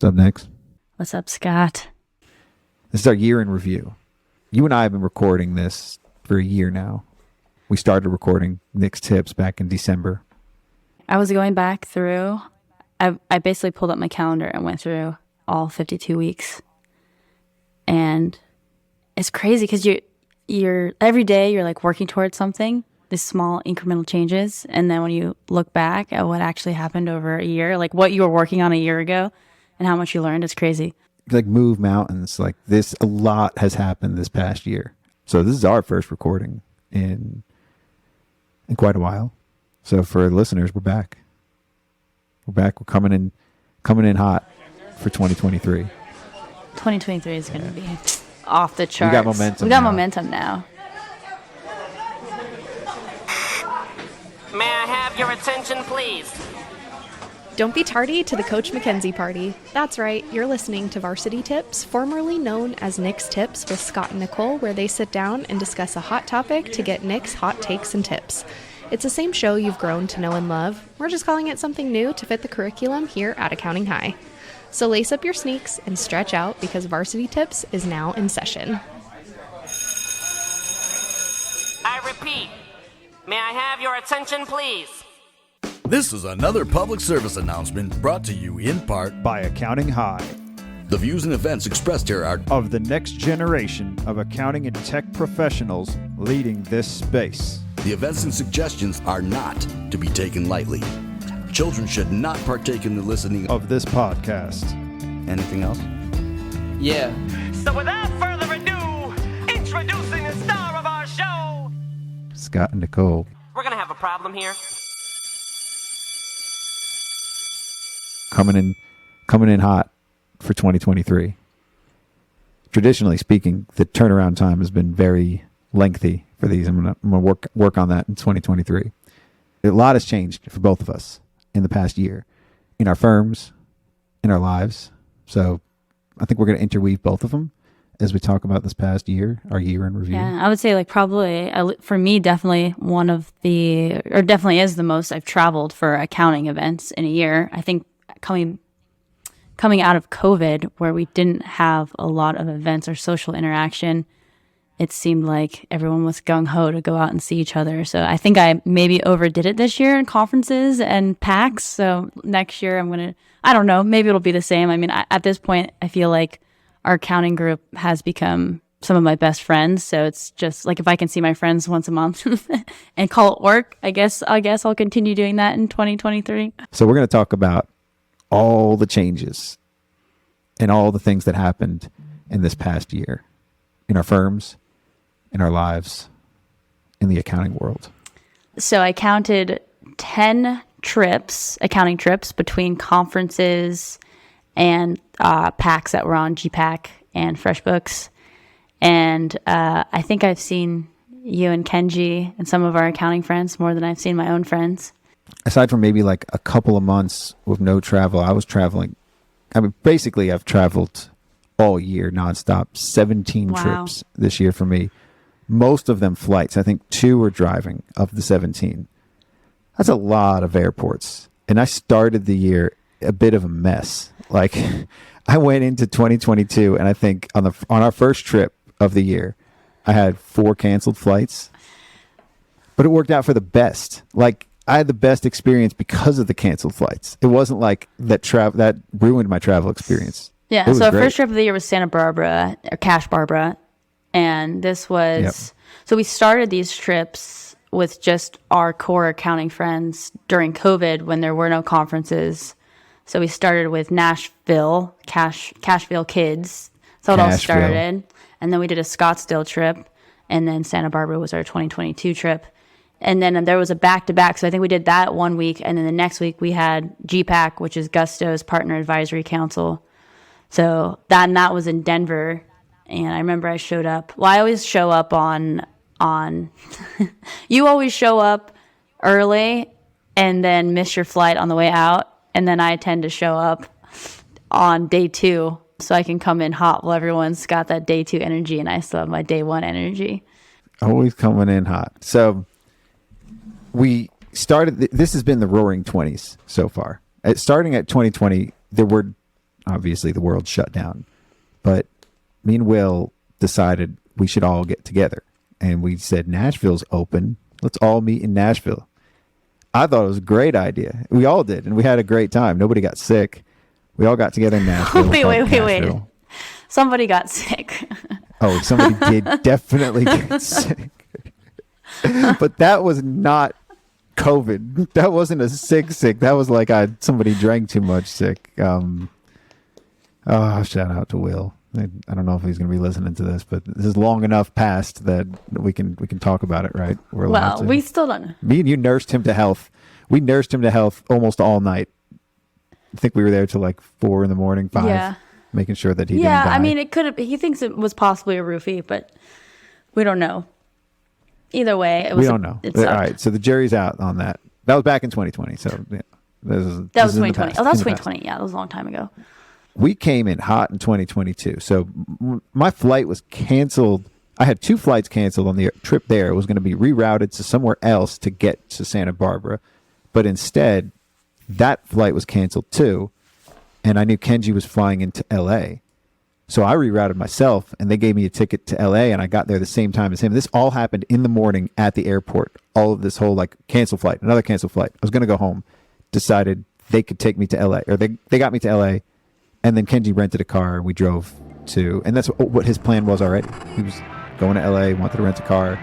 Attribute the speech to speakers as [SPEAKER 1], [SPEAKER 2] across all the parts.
[SPEAKER 1] What's up, Nix?
[SPEAKER 2] What's up, Scott?
[SPEAKER 1] This is our year in review. You and I have been recording this for a year now. We started recording Nick's Tips back in December.
[SPEAKER 2] I was going back through. I basically pulled up my calendar and went through all 52 weeks. And it's crazy because you're every day you're like working towards something, these small incremental changes. And then when you look back at what actually happened over a year, like what you were working on a year ago and how much you learned, it's crazy.
[SPEAKER 1] Like move mountains, like this, a lot has happened this past year. So this is our first recording in quite a while. So for listeners, we're back. We're coming in hot for 2023.
[SPEAKER 2] 2023 is going to be off the charts.
[SPEAKER 1] We got momentum.
[SPEAKER 2] Momentum now.
[SPEAKER 3] May I have your attention, please?
[SPEAKER 4] Don't be tardy to the Coach Mackenzie party. That's right, you're listening to Varsity Tips, formerly known as Nick's Tips with Scott and Nikole, where they sit down and discuss a hot topic to get Nick's hot takes and tips. It's the same show you've grown to know and love. We're just calling it something new to fit the curriculum here at Accounting High. So lace up your sneaks and stretch out because Varsity Tips is now in session.
[SPEAKER 3] I repeat, may I have your attention, please?
[SPEAKER 5] This is another public service announcement brought to you in part
[SPEAKER 6] by Accounting High.
[SPEAKER 5] The views and events expressed here are
[SPEAKER 6] of the next generation of accounting and tech professionals leading this space.
[SPEAKER 5] The events and suggestions are not to be taken lightly. Children should not partake in the listening
[SPEAKER 6] of this podcast.
[SPEAKER 5] Anything else?
[SPEAKER 7] Yeah.
[SPEAKER 3] So without further ado, introducing the star of our show,
[SPEAKER 1] Scott and Nikole.
[SPEAKER 3] We're going to have a problem here.
[SPEAKER 1] Coming in hot for 2023. Traditionally speaking, the turnaround time has been very lengthy for these. I'm gonna work on that in 2023. A lot has changed for both of us in the past year, in our firms, in our lives. So I think we're going to interweave both of them as we talk about this past year, our year in review.
[SPEAKER 2] Yeah, I would say like probably for me, definitely definitely is the most I've traveled for accounting events in a year. I think coming out of COVID, where we didn't have a lot of events or social interaction, it seemed like everyone was gung-ho to go out and see each other. So I think I maybe overdid it this year in conferences and PACs. So next year I don't know, maybe it'll be the same. I mean, at this point, I feel like our accounting group has become some of my best friends. So it's just like if I can see my friends once a month and call it work, I guess I'll continue doing that in 2023.
[SPEAKER 1] So we're going to talk about all the changes and all the things that happened in this past year in our firms, in our lives, in the accounting world.
[SPEAKER 2] So I counted 10 accounting trips between conferences and PACs that were on GPAC and FreshBooks. And I think I've seen you and Kenji and some of our accounting friends more than I've seen my own friends.
[SPEAKER 1] Aside from maybe like a couple of months with no travel, I was traveling. I mean, basically I've traveled all year nonstop, 17 trips this year for me. Most of them flights. I think 2 were driving of the 17. That's a lot of airports. And I started the year a bit of a mess. Like I went into 2022 and I think on our first trip of the year, I had 4 canceled flights, but it worked out for the best. Like I had the best experience because of the canceled flights. It wasn't like that ruined my travel experience.
[SPEAKER 2] Yeah. So our first trip of the year was Santa Barbara or Cache Barbara. And this was, So we started these trips with just our core accounting friends during COVID when there were no conferences. So we started with Nashville, Cashville Kids. That's how it all started. And then we did a Scottsdale trip. And then Santa Barbara was our 2022 trip. And then there was a back-to-back. So I think we did that one week. And then the next week we had GPAC, which is Gusto's Partner Advisory Council. So that was in Denver. And I remember I showed up. Well, I always show up on you always show up early and then miss your flight on the way out. And then I tend to show up on day 2 so I can come in hot while everyone's got that day 2 energy and I still have my day 1 energy.
[SPEAKER 1] Always coming in hot. So we started, this has been the roaring 20s so far. Starting at 2020, there were obviously the world shut down. But me and Will decided we should all get together. And we said, Nashville's open. Let's all meet in Nashville. I thought it was a great idea. We all did. And we had a great time. Nobody got sick. We all got together in Nashville.
[SPEAKER 2] Wait. Somebody got sick.
[SPEAKER 1] Oh, somebody did definitely get sick. But that was not COVID. That wasn't a sick. That was like somebody drank too much sick. Shout out to Will. I don't know if he's going to be listening to this, but this is long enough past that we can talk about it, right?
[SPEAKER 2] Well, we still don't know.
[SPEAKER 1] Me and you nursed him to health. We nursed him to health almost all night. I think we were there till like 4 a.m, 5, making sure that he didn't die.
[SPEAKER 2] I mean, it could have. He thinks it was possibly a roofie, but we don't know. Either way,
[SPEAKER 1] we don't know. All right, so the jury's out on that. That was back in 2020. So yeah,
[SPEAKER 2] that was 2020. Oh, that was 2020. Yeah, that was a long time ago.
[SPEAKER 1] We came in hot in 2022. So my flight was canceled. I had 2 flights canceled on the trip there. It was going to be rerouted to somewhere else to get to Santa Barbara. But instead, that flight was canceled too. And I knew Kenji was flying into LA. So I rerouted myself and they gave me a ticket to LA and I got there the same time as him. This all happened in the morning at the airport. All of this whole like cancel flight, another cancel flight. I was going to go home. Decided they could take me to LA, or they got me to LA. And then Kenji rented a car and we drove to, and that's what his plan was already. He was going to LA, wanted to rent a car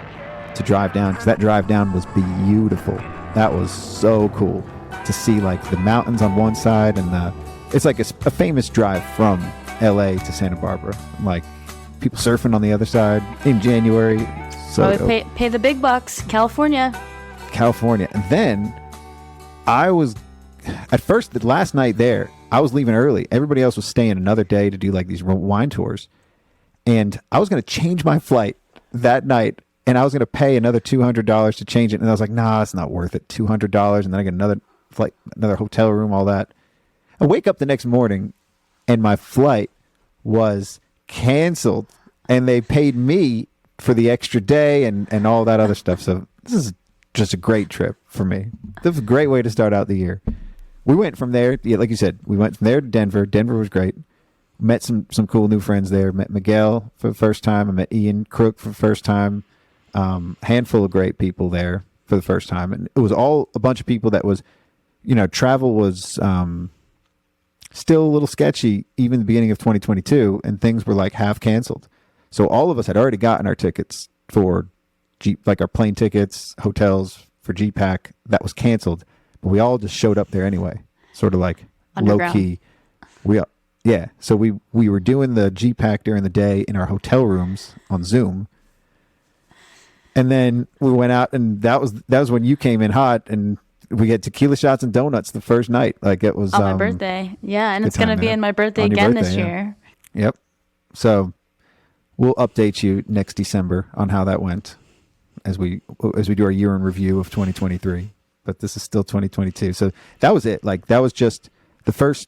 [SPEAKER 1] to drive down, because that drive down was beautiful. That was so cool to see like the mountains on one side and it's like a famous drive from LA to Santa Barbara. Like people surfing on the other side in January. So
[SPEAKER 2] pay the big bucks, California.
[SPEAKER 1] And then I was, at first, the last night there, I was leaving early. Everybody else was staying another day to do like these wine tours. And I was going to change my flight that night and I was going to pay another $200 to change it. And I was like, nah, it's not worth it. $200. And then I get another flight, another hotel room, all that. I wake up the next morning and my flight was canceled and they paid me for the extra day and all that other stuff. So this is just a great trip for me. This was a great way to start out the year. We went from there, like you said, we went from there to Denver. Denver was great. Met some cool new friends there. Met Miguel for the first time. I met Ian Crook for the first time. Handful of great people there for the first time. And it was all a bunch of people that was, travel was still a little sketchy even the beginning of 2022, and things were like half canceled. So all of us had already gotten our tickets for like our plane tickets, hotels for GPAC that was canceled. But we all just showed up there anyway, sort of like low key. So we were doing the GPAC during the day in our hotel rooms on Zoom. And then we went out, and that was when you came in hot, and we had tequila shots and donuts the first night. Like it was
[SPEAKER 2] on my birthday. Yeah, and it's going to be in my birthday again this year.
[SPEAKER 1] Yep. So we'll update you next December on how that went as we do our year in review of 2023. But this is still 2022. So that was it. Like that was just the first,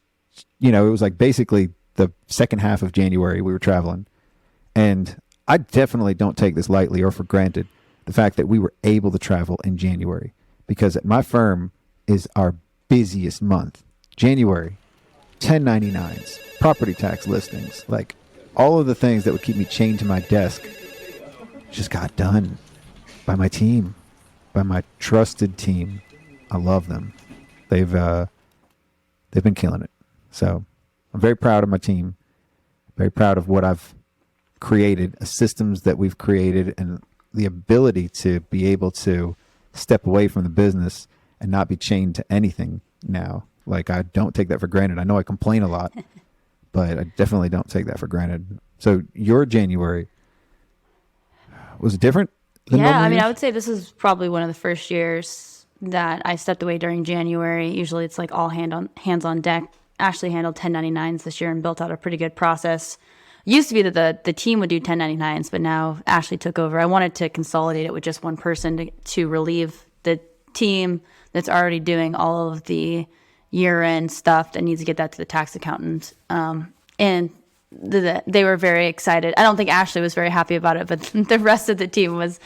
[SPEAKER 1] it was like basically the second half of January we were traveling. And I definitely don't take this lightly or for granted, the fact that we were able to travel in January, because at my firm is our busiest month. January, 1099s, property tax listings, like all of the things that would keep me chained to my desk just got done by my team, by my trusted team. I love them. They've been killing it. So I'm very proud of my team, very proud of what I've created, systems that we've created, and the ability to be able to step away from the business and not be chained to anything now. Like I don't take that for granted. I know I complain a lot, but I definitely don't take that for granted. So your January, was it different than normal
[SPEAKER 2] I mean,
[SPEAKER 1] years?
[SPEAKER 2] I would say this is probably one of the first years that I stepped away during January. Usually it's like all hands on deck. Ashley handled 1099s this year and built out a pretty good process. It used to be that the team would do 1099s, but now Ashley took over. I wanted to consolidate it with just one person to relieve the team that's already doing all of the year-end stuff that needs to get that to the tax accountant. And they were very excited. I don't think Ashley was very happy about it, but the rest of the team was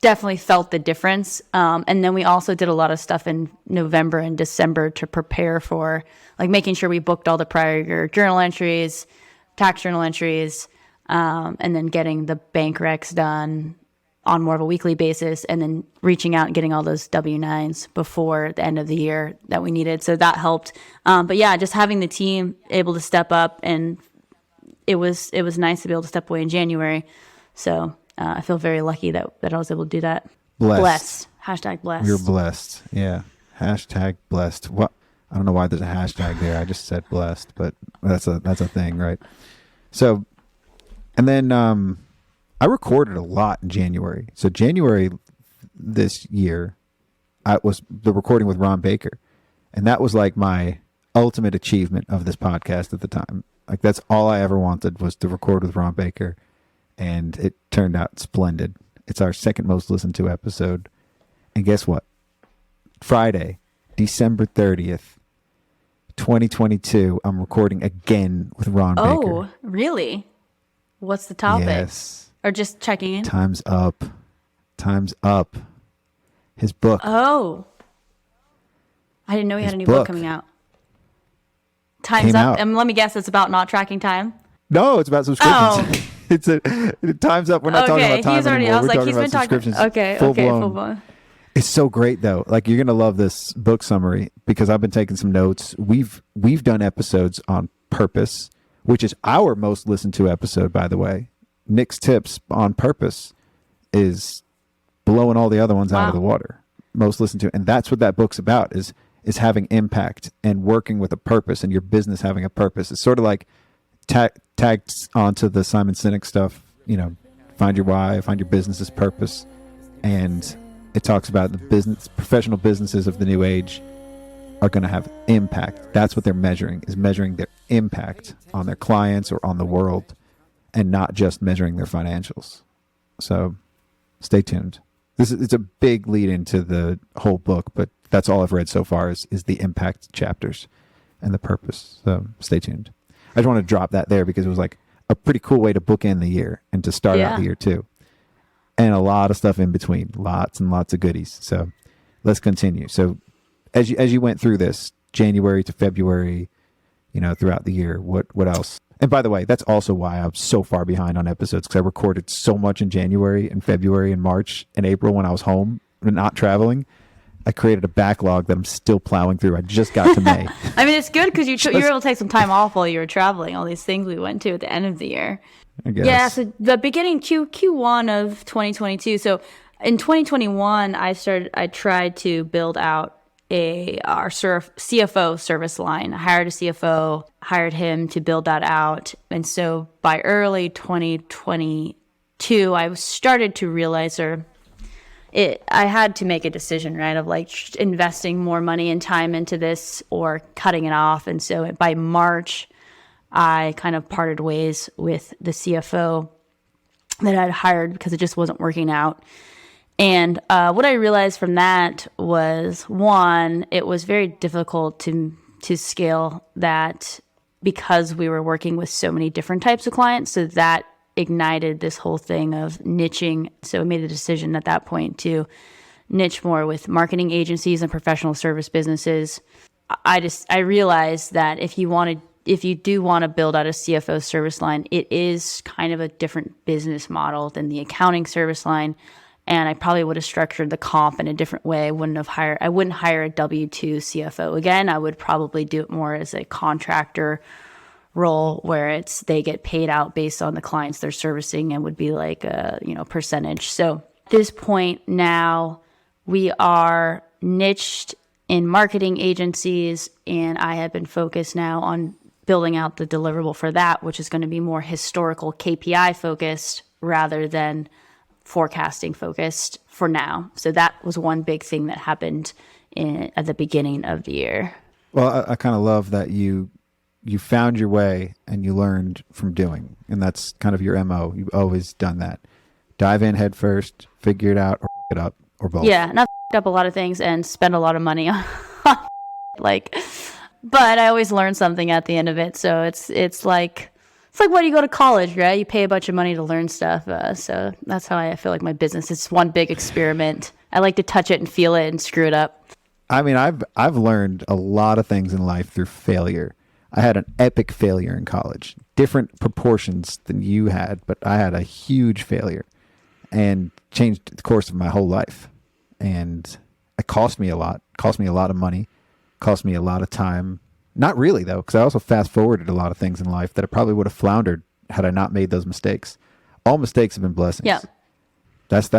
[SPEAKER 2] definitely felt the difference. And then we also did a lot of stuff in November and December to prepare for, like, making sure we booked all the prior year journal entries, tax journal entries, and then getting the bank recs done on more of a weekly basis, and then reaching out and getting all those W-9s before the end of the year that we needed. So that helped. But yeah, just having the team able to step up, and it was nice to be able to step away in January. So I feel very lucky that I was able to do that. Blessed. Hashtag blessed.
[SPEAKER 1] You're blessed. Yeah. Hashtag blessed. What? I don't know why there's a hashtag there. I just said blessed, but that's a thing, right? So, and then I recorded a lot in January. So January this year, I was the recording with Ron Baker, and that was like my ultimate achievement of this podcast at the time. Like, that's all I ever wanted, was to record with Ron Baker, and it turned out splendid. It's our second most listened to episode. And guess what? Friday, December 30th, 2022, I'm recording again with Ron Baker.
[SPEAKER 2] Oh, really? What's the topic?
[SPEAKER 1] Yes.
[SPEAKER 2] Or just checking in?
[SPEAKER 1] Time's up. Time's up. His book.
[SPEAKER 2] Oh. I didn't know he had a new book coming out. Time's
[SPEAKER 1] Came
[SPEAKER 2] up.
[SPEAKER 1] out.
[SPEAKER 2] And let me guess, it's about not tracking time?
[SPEAKER 1] No, it's about subscriptions. Time's up. We're not talking about time anymore.
[SPEAKER 2] I was
[SPEAKER 1] We're
[SPEAKER 2] like,
[SPEAKER 1] talking
[SPEAKER 2] he's
[SPEAKER 1] about
[SPEAKER 2] been talking.
[SPEAKER 1] subscriptions.
[SPEAKER 2] Okay,
[SPEAKER 1] Full
[SPEAKER 2] full
[SPEAKER 1] blown.
[SPEAKER 2] blown.
[SPEAKER 1] It's so great though. Like, you're gonna love this book summary, because I've been taking some notes. We've done episodes on purpose, which is our most listened to episode, by the way. Nick's tips on purpose is blowing all the other ones out of the water. Most listened to, and that's what that book's about, is having impact and working with a purpose, and your business having a purpose. It's sort of like tagged onto the Simon Sinek stuff, find your why, find your business's purpose. And it talks about the professional businesses of the new age are going to have impact. That's what they're measuring, is measuring their impact on their clients or on the world, and not just measuring their financials. So stay tuned. It's a big lead into the whole book, but that's all I've read so far is the impact chapters and the purpose. So stay tuned. I just want to drop that there, because it was like a pretty cool way to bookend the year and to start out the year too. And a lot of stuff in between, lots and lots of goodies. So let's continue. So as you went through this January to February, throughout the year, what else? And by the way, that's also why I'm so far behind on episodes, because I recorded so much in January and February and March and April when I was home and not traveling. I created a backlog that I'm still plowing through. I just got to May.
[SPEAKER 2] I mean, it's good because you were able to take some time off while you were traveling. All these things we went to at the end of the year.
[SPEAKER 1] I guess.
[SPEAKER 2] Yeah, so the beginning Q1 of 2022. So in 2021, I tried to build out our CFO service line. I hired a CFO, hired him to build that out. And so by early 2022, I started to realize I had to make a decision, right, of like investing more money and time into this or cutting it off. And so by March, I kind of parted ways with the CFO that I'd hired because it just wasn't working out. And what I realized from that was, one, it was very difficult to scale that because we were working with so many different types of clients. So that ignited this whole thing of niching. So I made the decision at that point to niche more with marketing agencies and professional service businesses. I realized that if you do want to build out a CFO service line, it is kind of a different business model than the accounting service line. And I probably would have structured the comp in a different way. I wouldn't hire a W-2 CFO again. I would probably do it more as a contractor role where they get paid out based on the clients they're servicing and would be like a percentage. So at this point now, we are niched in marketing agencies, and I have been focused now on building out the deliverable for that, which is going to be more historical KPI focused rather than forecasting focused for now. So that was one big thing that happened at the beginning of the year.
[SPEAKER 1] Well, I kind of love that you found your way and you learned from doing, and that's kind of your MO. You've always done that. Dive in head first, figure it out, or f*** it up, or both.
[SPEAKER 2] Yeah, and I've f***ed up a lot of things and spent a lot of money on but I always learn something at the end of it. So it's like It's like when you go to college, right? You pay a bunch of money to learn stuff. So that's how I feel like my business is one big experiment. I like to touch it and feel it and screw it up.
[SPEAKER 1] I mean, I've learned a lot of things in life through failure. I had an epic failure in college, different proportions than you had, but I had a huge failure and changed the course of my whole life. And it cost me a lot of money, cost me a lot of time. Not really, though, because I also fast forwarded a lot of things in life that I probably would have floundered had I not made those mistakes. All mistakes have been blessings.
[SPEAKER 2] Yeah.
[SPEAKER 1] That's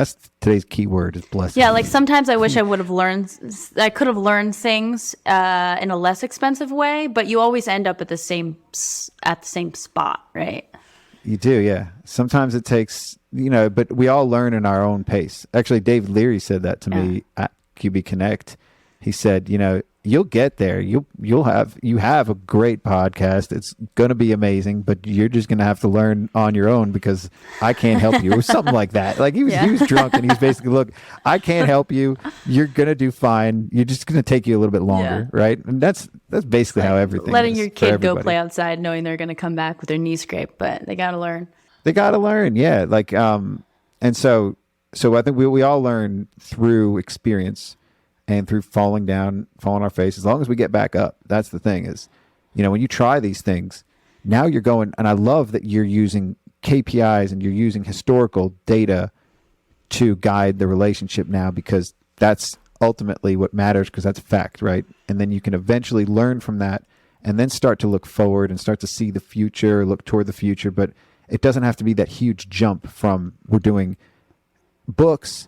[SPEAKER 1] today's key word is blessing.
[SPEAKER 2] Yeah, like sometimes I wish I could have learned things in a less expensive way, but you always end up at the same spot, right?
[SPEAKER 1] You do, yeah. Sometimes it takes, but we all learn in our own pace. Actually, Dave Leary said that to me at QB Connect. He said, you'll get there. You have a great podcast. It's going to be amazing, but you're just going to have to learn on your own because I can't help you or something like that. Like he was drunk and he was basically, look, I can't help you. You're going to do fine. You're just going to take you a little bit longer. Right. And that's basically how everything
[SPEAKER 2] letting
[SPEAKER 1] is
[SPEAKER 2] your kid go play outside, knowing they're going to come back with their knee scraped, but they got to learn.
[SPEAKER 1] Yeah. Like, and so I think we all learn through experience and through falling on our face, as long as we get back up. That's the thing is, when you try these things, now you're going, and I love that you're using KPIs and you're using historical data to guide the relationship now, because that's ultimately what matters, because that's fact, right? And then you can eventually learn from that and then start to look forward and start to see the future, look toward the future. But it doesn't have to be that huge jump from we're doing books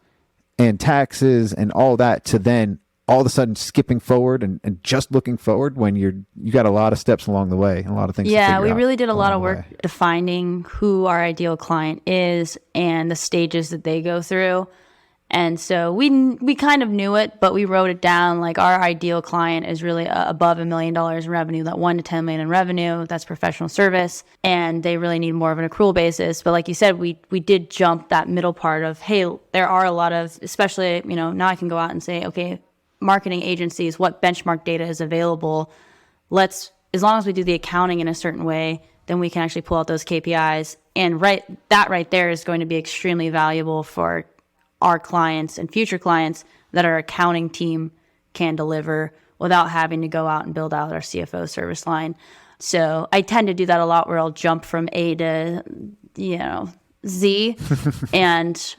[SPEAKER 1] and taxes and all that to then all of a sudden skipping forward and just looking forward when you got a lot of steps along the way and a lot of things.
[SPEAKER 2] Yeah, we really did a lot of work defining who our ideal client is and the stages that they go through. And so we kind of knew it, but we wrote it down. Like our ideal client is really above $1 million in revenue, that 1 to 10 million in revenue. That's professional service, and they really need more of an accrual basis. But like you said, we did jump that middle part of, hey, there are a lot of, especially now I can go out and say, okay, marketing agencies, what benchmark data is available? As long as we do the accounting in a certain way, then we can actually pull out those KPIs. And right there is going to be extremely valuable for our clients and future clients that our accounting team can deliver without having to go out and build out our CFO service line. So I tend to do that a lot, where I'll jump from A to, Z and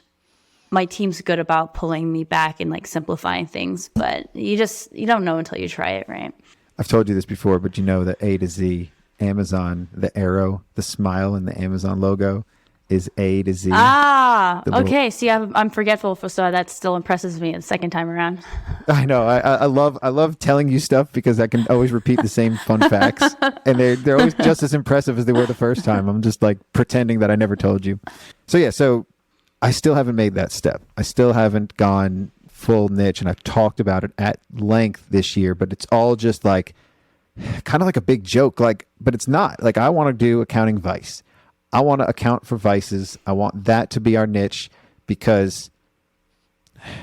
[SPEAKER 2] my team's good about pulling me back and like simplifying things, but you don't know until you try it, right?
[SPEAKER 1] I've told you this before, but the A to Z, Amazon, the arrow, the smile in the Amazon logo is A to Z.
[SPEAKER 2] Okay. See, I'm forgetful, so that still impresses me the second time around.
[SPEAKER 1] I know. I love telling you stuff because I can always repeat the same fun facts, and they're always just as impressive as they were the first time. I'm just like pretending that I never told you. So I still haven't made that step. I still haven't gone full niche, and I've talked about it at length this year, but it's all just like kind of like a big joke, but it's not. Like I want to do accounting vice. I want to account for vices. I want that to be our niche because,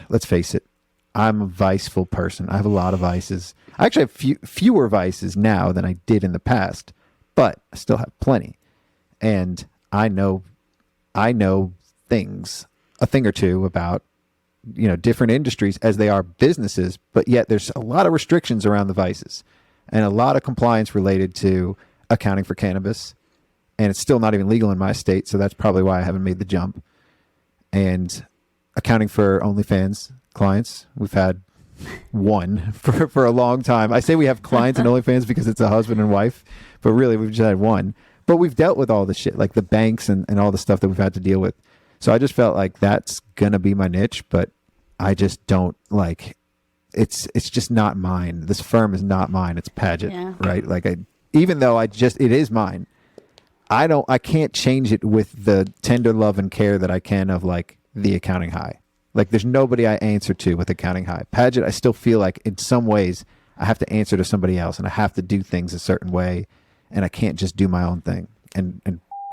[SPEAKER 1] let's face it, I'm a viceful person. I have a lot of vices. I actually have fewer vices now than I did in the past, but I still have plenty. And I know things, a thing or two about, different industries as they are businesses, but yet there's a lot of restrictions around the vices and a lot of compliance related to accounting for cannabis. And it's still not even legal in my state, so that's probably why I haven't made the jump. And accounting for OnlyFans clients, we've had one for a long time. I say we have clients in OnlyFans because it's a husband and wife, but really we've just had one. But we've dealt with all the shit, like the banks and all the stuff that we've had to deal with. So I just felt like that's going to be my niche, but I just don't it's just not mine. This firm is not mine. It's Paget, right? Like even though it is mine. I can't change it with the tender love and care that I can of like the accounting high. Like there's nobody I answer to with accounting high. Paget, I still feel like in some ways I have to answer to somebody else and I have to do things a certain way and I can't just do my own thing and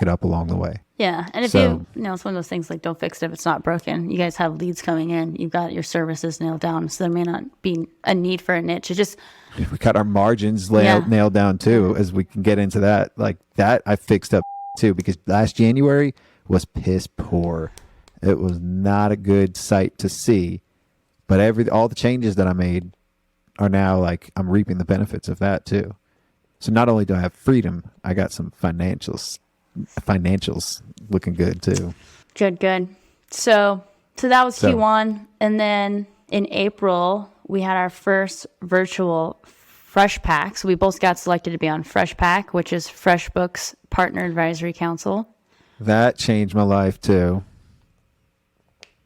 [SPEAKER 1] it up along the way.
[SPEAKER 2] Yeah. And if it's one of those things like don't fix it if it's not broken. You guys have leads coming in. You've got your services nailed down. So there may not be a need for a niche. It just
[SPEAKER 1] we got our margins nailed down too, as we can get into that. Like that I fixed up too, because last January was piss poor. It was not a good sight to see. But all the changes that I made are now like I'm reaping the benefits of that too. So not only do I have freedom, I got some financials looking good too.
[SPEAKER 2] Good. So that was Q1, and then in April we had our first virtual FreshPAC. So we both got selected to be on FreshPAC, which is FreshBooks Partner Advisory Council.
[SPEAKER 1] That changed my life too,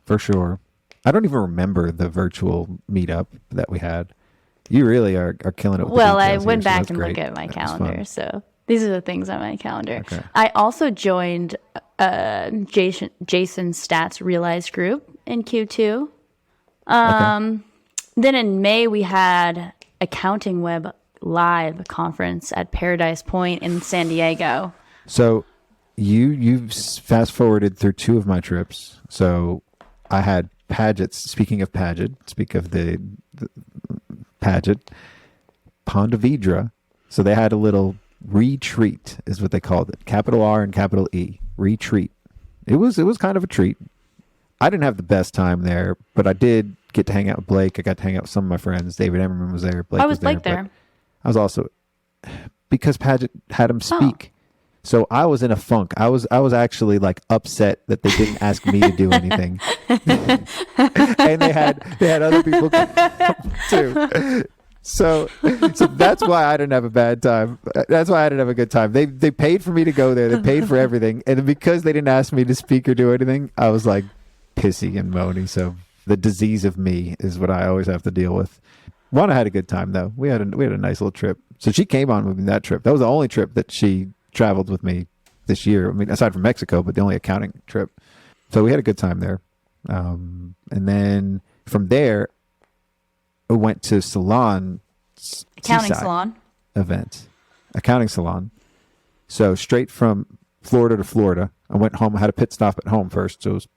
[SPEAKER 1] for sure. I don't even remember the virtual meetup that we had. You really are killing it with
[SPEAKER 2] Well,
[SPEAKER 1] the
[SPEAKER 2] I
[SPEAKER 1] details
[SPEAKER 2] went
[SPEAKER 1] here, so
[SPEAKER 2] back
[SPEAKER 1] that's
[SPEAKER 2] and
[SPEAKER 1] great.
[SPEAKER 2] looked at my
[SPEAKER 1] That was
[SPEAKER 2] calendar.
[SPEAKER 1] fun.
[SPEAKER 2] So these are the things on my calendar.
[SPEAKER 1] Okay.
[SPEAKER 2] I also joined Jason Stat's Realized group in Q2. Then in May, we had Accounting Web Live conference at Paradise Point in San Diego.
[SPEAKER 1] So you've fast forwarded through 2 of my trips. So I had Paget's. Speaking of Paget, speak of the Paget, Ponte Vedra. So they had a little retreat, is what they called it. Capital R and capital E. Retreat. It was kind of a treat. I didn't have the best time there, but I did get to hang out with Blake. I got to hang out with some of my friends. David Emmerman was there. Blake
[SPEAKER 2] Why was Blake
[SPEAKER 1] there.
[SPEAKER 2] there?
[SPEAKER 1] But I was also because Paget had him speak. So I was in a funk. I was actually like upset that they didn't ask me to do anything, and they had other people come too. So that's why I didn't have a bad time. That's why I didn't have a good time. They paid for me to go there. They paid for everything, and because they didn't ask me to speak or do anything, I was like pissy and moany. So the disease of me is what I always have to deal with. I had a good time though. We had a nice little trip. So she came on with me that trip. That was the only trip that she traveled with me this year. I mean, aside from Mexico, but the only accounting trip. So we had a good time there. And then from there, we went to Salon.
[SPEAKER 2] Accounting
[SPEAKER 1] Seaside
[SPEAKER 2] Salon.
[SPEAKER 1] Event. Accounting Salon. So straight from Florida to Florida. I went home. I had a pit stop at home first. So it was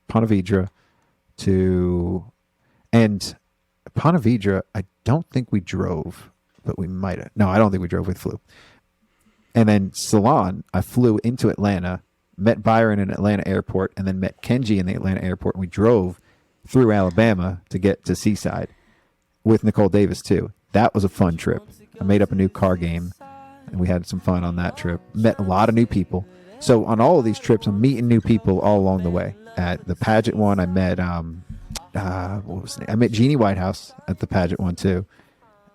[SPEAKER 1] Ponte Vedra and Ponte Vedra, I don't think we drove, but we might have. No, I don't think we drove. We flew. And then Salon, I flew into Atlanta, met Byron in Atlanta airport, and then met Kenji in the Atlanta airport. And we drove through Alabama to get to Seaside with Nicole Davis too. That was a fun trip. I made up a new car game, and we had some fun on that trip. Met a lot of new people. So on all of these trips, I'm meeting new people all along the way. At the Paget one, I met what was the name? I met Jeannie Whitehouse at the Paget one too,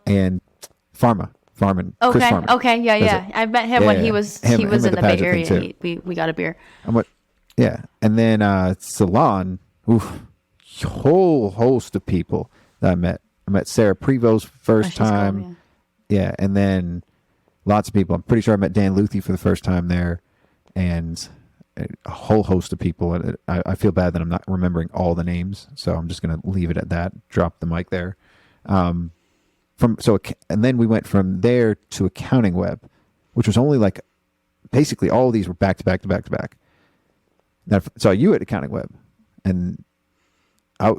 [SPEAKER 1] and Farman. Chris Farman.
[SPEAKER 2] Okay, yeah. I met him when he was
[SPEAKER 1] Him
[SPEAKER 2] in
[SPEAKER 1] at
[SPEAKER 2] the Bay
[SPEAKER 1] Paget
[SPEAKER 2] Area.
[SPEAKER 1] thing, too.
[SPEAKER 2] We got a beer.
[SPEAKER 1] And then Salon, whole host of people that I met. I met Sarah Prevost first time.
[SPEAKER 2] Cool,
[SPEAKER 1] yeah, and then lots of people. I'm pretty sure I met Dan Luthi for the first time there, and a whole host of people. And I feel bad that I'm not remembering all the names, so I'm just going to leave it at that. Drop the mic there. And then we went from there to Accounting Web, which was only like basically all of these were back to back to back to back. Now, so you at Accounting Web, and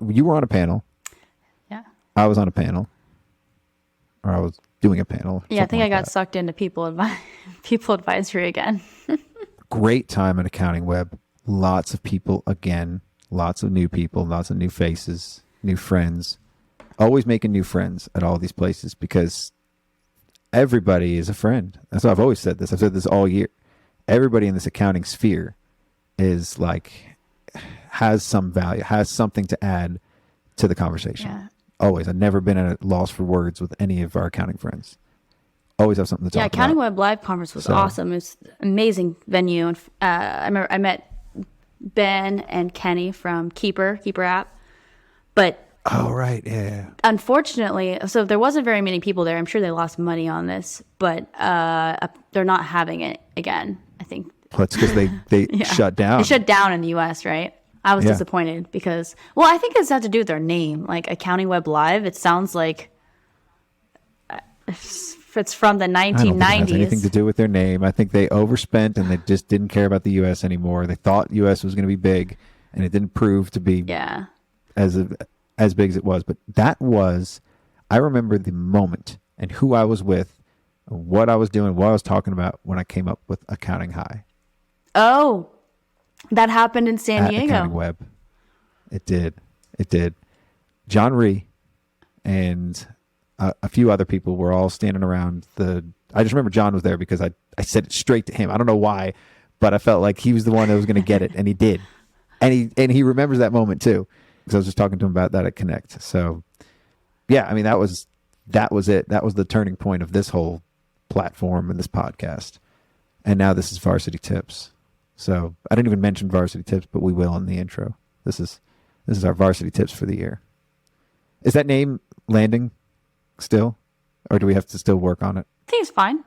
[SPEAKER 1] you were on a panel.
[SPEAKER 2] Yeah.
[SPEAKER 1] I was on a panel, or I was doing a panel.
[SPEAKER 2] Yeah, I think I got
[SPEAKER 1] that.
[SPEAKER 2] sucked into people advisory again.
[SPEAKER 1] Great time at Accounting Web. Lots of people again. Lots of new people. Lots of new faces. New friends. Always making new friends at all these places because everybody is a friend. That's why I've always said this. I've said this all year. Everybody in this accounting sphere is like, has some value, has something to add to the conversation.
[SPEAKER 2] Yeah.
[SPEAKER 1] Always. I've never been at a loss for words with any of our accounting friends. Always have something to talk about.
[SPEAKER 2] Yeah, Accounting Web Live Conference was awesome. It was an amazing venue. And I remember I met Ben and Kenny from Keeper app. But
[SPEAKER 1] oh, right. Yeah.
[SPEAKER 2] unfortunately, so there wasn't very many people there. I'm sure they lost money on this, but they're not having it again, I think.
[SPEAKER 1] Well, it's because they shut down.
[SPEAKER 2] They shut down in the U.S., right? I was disappointed because, well, I think it's had to do with their name. Like Accounting Web Live, it sounds like it's from the 1990s.
[SPEAKER 1] I don't think it has anything to do with their name. I think they overspent and they just didn't care about the U.S. anymore. They thought U.S. was going to be big, and it didn't prove to be as big as it was. But I remember the moment and who I was with, what I was doing, what I was talking about when I came up with Accounting High.
[SPEAKER 2] Oh, that happened in San
[SPEAKER 1] at
[SPEAKER 2] Diego.
[SPEAKER 1] Accounting Web. It did. John Rhee and a few other people were all standing around I just remember John was there because I said it straight to him. I don't know why, but I felt like he was the one that was going to get it, and he did. And he remembers that moment too, because I was just talking to him about that at Connect. So yeah, I mean, that was it. That was the turning point of this whole platform and this podcast. And now this is Varsity Tips. So I didn't even mention Varsity Tips, but we will in the intro. This is our Varsity Tips for the year. Is that name landing still? Or do we have to still work on it?
[SPEAKER 2] I think it's fine.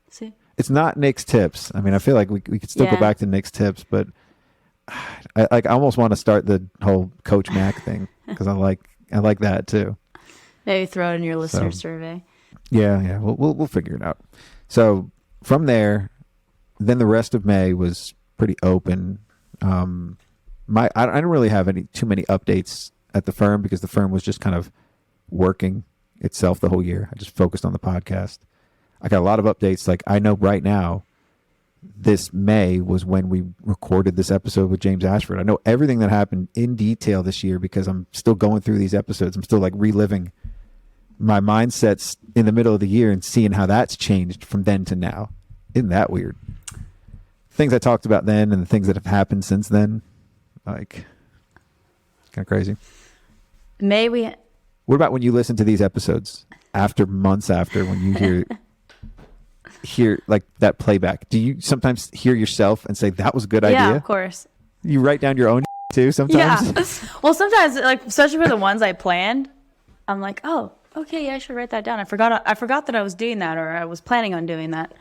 [SPEAKER 2] See?
[SPEAKER 1] It's not Nick's Tips. I mean, I feel like we could still go back to Nick's Tips, but I almost want to start the whole Coach Mac thing because I like that too.
[SPEAKER 2] Maybe throw it in your listener survey.
[SPEAKER 1] Yeah. We'll figure it out. So from there, then the rest of May was pretty open. I didn't really have too many updates at the firm because the firm was just kind of working itself the whole year. I just focused on the podcast. I got a lot of updates. Like I know right now, this May was when we recorded this episode with James Ashford. I know everything that happened in detail this year because I'm still going through these episodes. I'm still like reliving my mindsets in the middle of the year and seeing how that's changed from then to now. Isn't that weird? Things I talked about then and the things that have happened since then, like, kind of crazy. What about when you listen to these episodes months after, when you hear like that playback? Do you sometimes hear yourself and say that was a good idea?
[SPEAKER 2] Yeah, of course.
[SPEAKER 1] You write down your own too sometimes?
[SPEAKER 2] Yeah. Well, sometimes, like, especially for the ones I planned, I'm like, oh, okay, yeah, I should write that down. I forgot that I was doing that, or I was planning on doing that.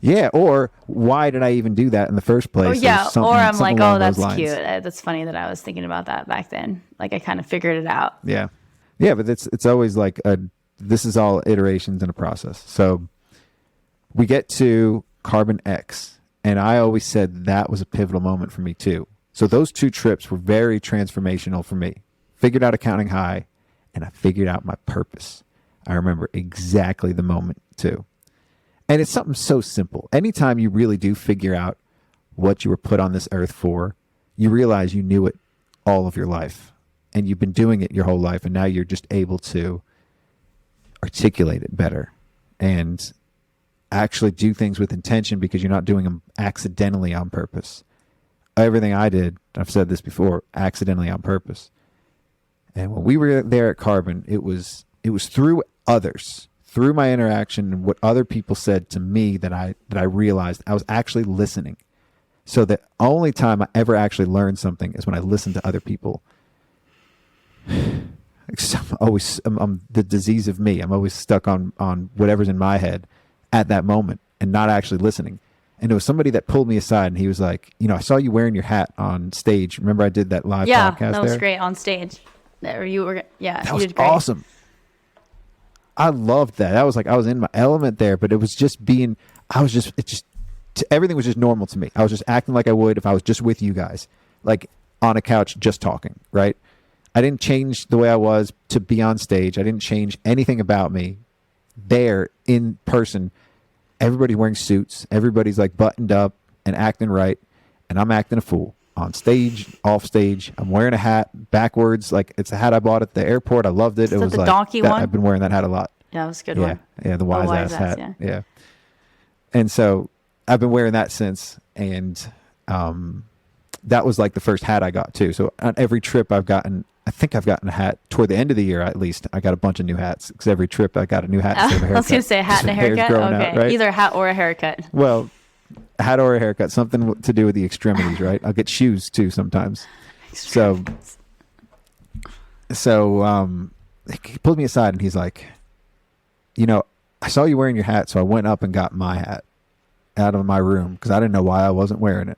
[SPEAKER 1] Yeah, or why did I even do that in the first place?
[SPEAKER 2] Or I'm like, oh, that's cute. That's funny that I was thinking about that back then. Like, I kind of figured it out.
[SPEAKER 1] Yeah, but it's always like this is all iterations in a process. So we get to Carbon X, and I always said that was a pivotal moment for me too. So those two trips were very transformational for me. Figured out accounting high, and I figured out my purpose. I remember exactly the moment too. And it's something so simple. Anytime you really do figure out what you were put on this earth for, you realize you knew it all of your life. And you've been doing it your whole life. And now you're just able to articulate it better and actually do things with intention because you're not doing them accidentally on purpose. Everything I did, I've said this before, accidentally on purpose. And when we were there at Carbon, it was through others, through my interaction and what other people said to me that I realized I was actually listening. So the only time I ever actually learned something is when I listened to other people. I'm the disease of me. I'm always stuck on whatever's in my head at that moment and not actually listening. And it was somebody that pulled me aside and he was like, I saw you wearing your hat on stage. Remember I did that live podcast there?
[SPEAKER 2] Yeah, that was great on stage. That
[SPEAKER 1] was awesome. I loved that. That was like I was in my element there, but it was just everything was just normal to me. I was just acting like I would if I was just with you guys, like on a couch, just talking, right? I didn't change the way I was to be on stage. I didn't change anything about me there in person. Everybody's wearing suits. Everybody's like buttoned up and acting right. And I'm acting a fool on stage, off stage. I'm wearing a hat backwards. Like it's a hat I bought at the airport. I loved it.
[SPEAKER 2] Is that
[SPEAKER 1] was
[SPEAKER 2] the
[SPEAKER 1] like
[SPEAKER 2] donkey one?
[SPEAKER 1] I've been wearing that hat a lot.
[SPEAKER 2] Yeah, it was a good one.
[SPEAKER 1] Yeah, the wise ass hat. Yeah. And so I've been wearing that since. And that was like the first hat I got too. So on every trip I think I've gotten a hat toward the end of the year at least. I got a bunch of new hats because every trip I got a new hat.
[SPEAKER 2] I was going to say a hat and a haircut. Okay,
[SPEAKER 1] out, right?
[SPEAKER 2] Either a hat or a haircut.
[SPEAKER 1] Well, a hat or a haircut, something to do with the extremities, right? I'll get shoes too sometimes. So he pulled me aside and he's like, I saw you wearing your hat, so I went up and got my hat out of my room because I didn't know why I wasn't wearing it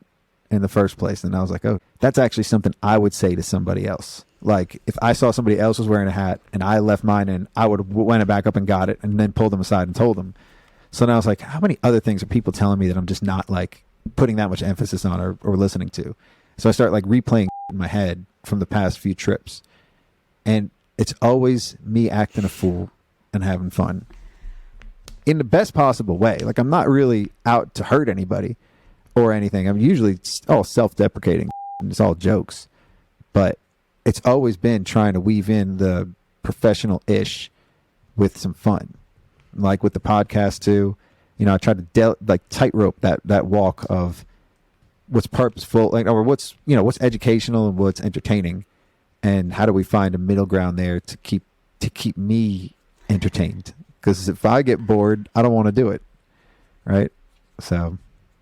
[SPEAKER 1] in the first place. And I was like, oh, that's actually something I would say to somebody else. Like if I saw somebody else was wearing a hat and I left mine in, I would have went back up and got it and then pulled them aside and told them. So now I was like, how many other things are people telling me that I'm just not like putting that much emphasis on or listening to? So I start like replaying in my head from the past few trips. And it's always me acting a fool and having fun in the best possible way. Like I'm not really out to hurt anybody. or anything. I'm usually it's all self-deprecating. It's all jokes, but it's always been trying to weave in the professional-ish with some fun, like with the podcast too. I try to tightrope that walk of what's purposeful, or what's educational and what's entertaining, and how do we find a middle ground there to keep me entertained? Because if I get bored, I don't want to do it, right? So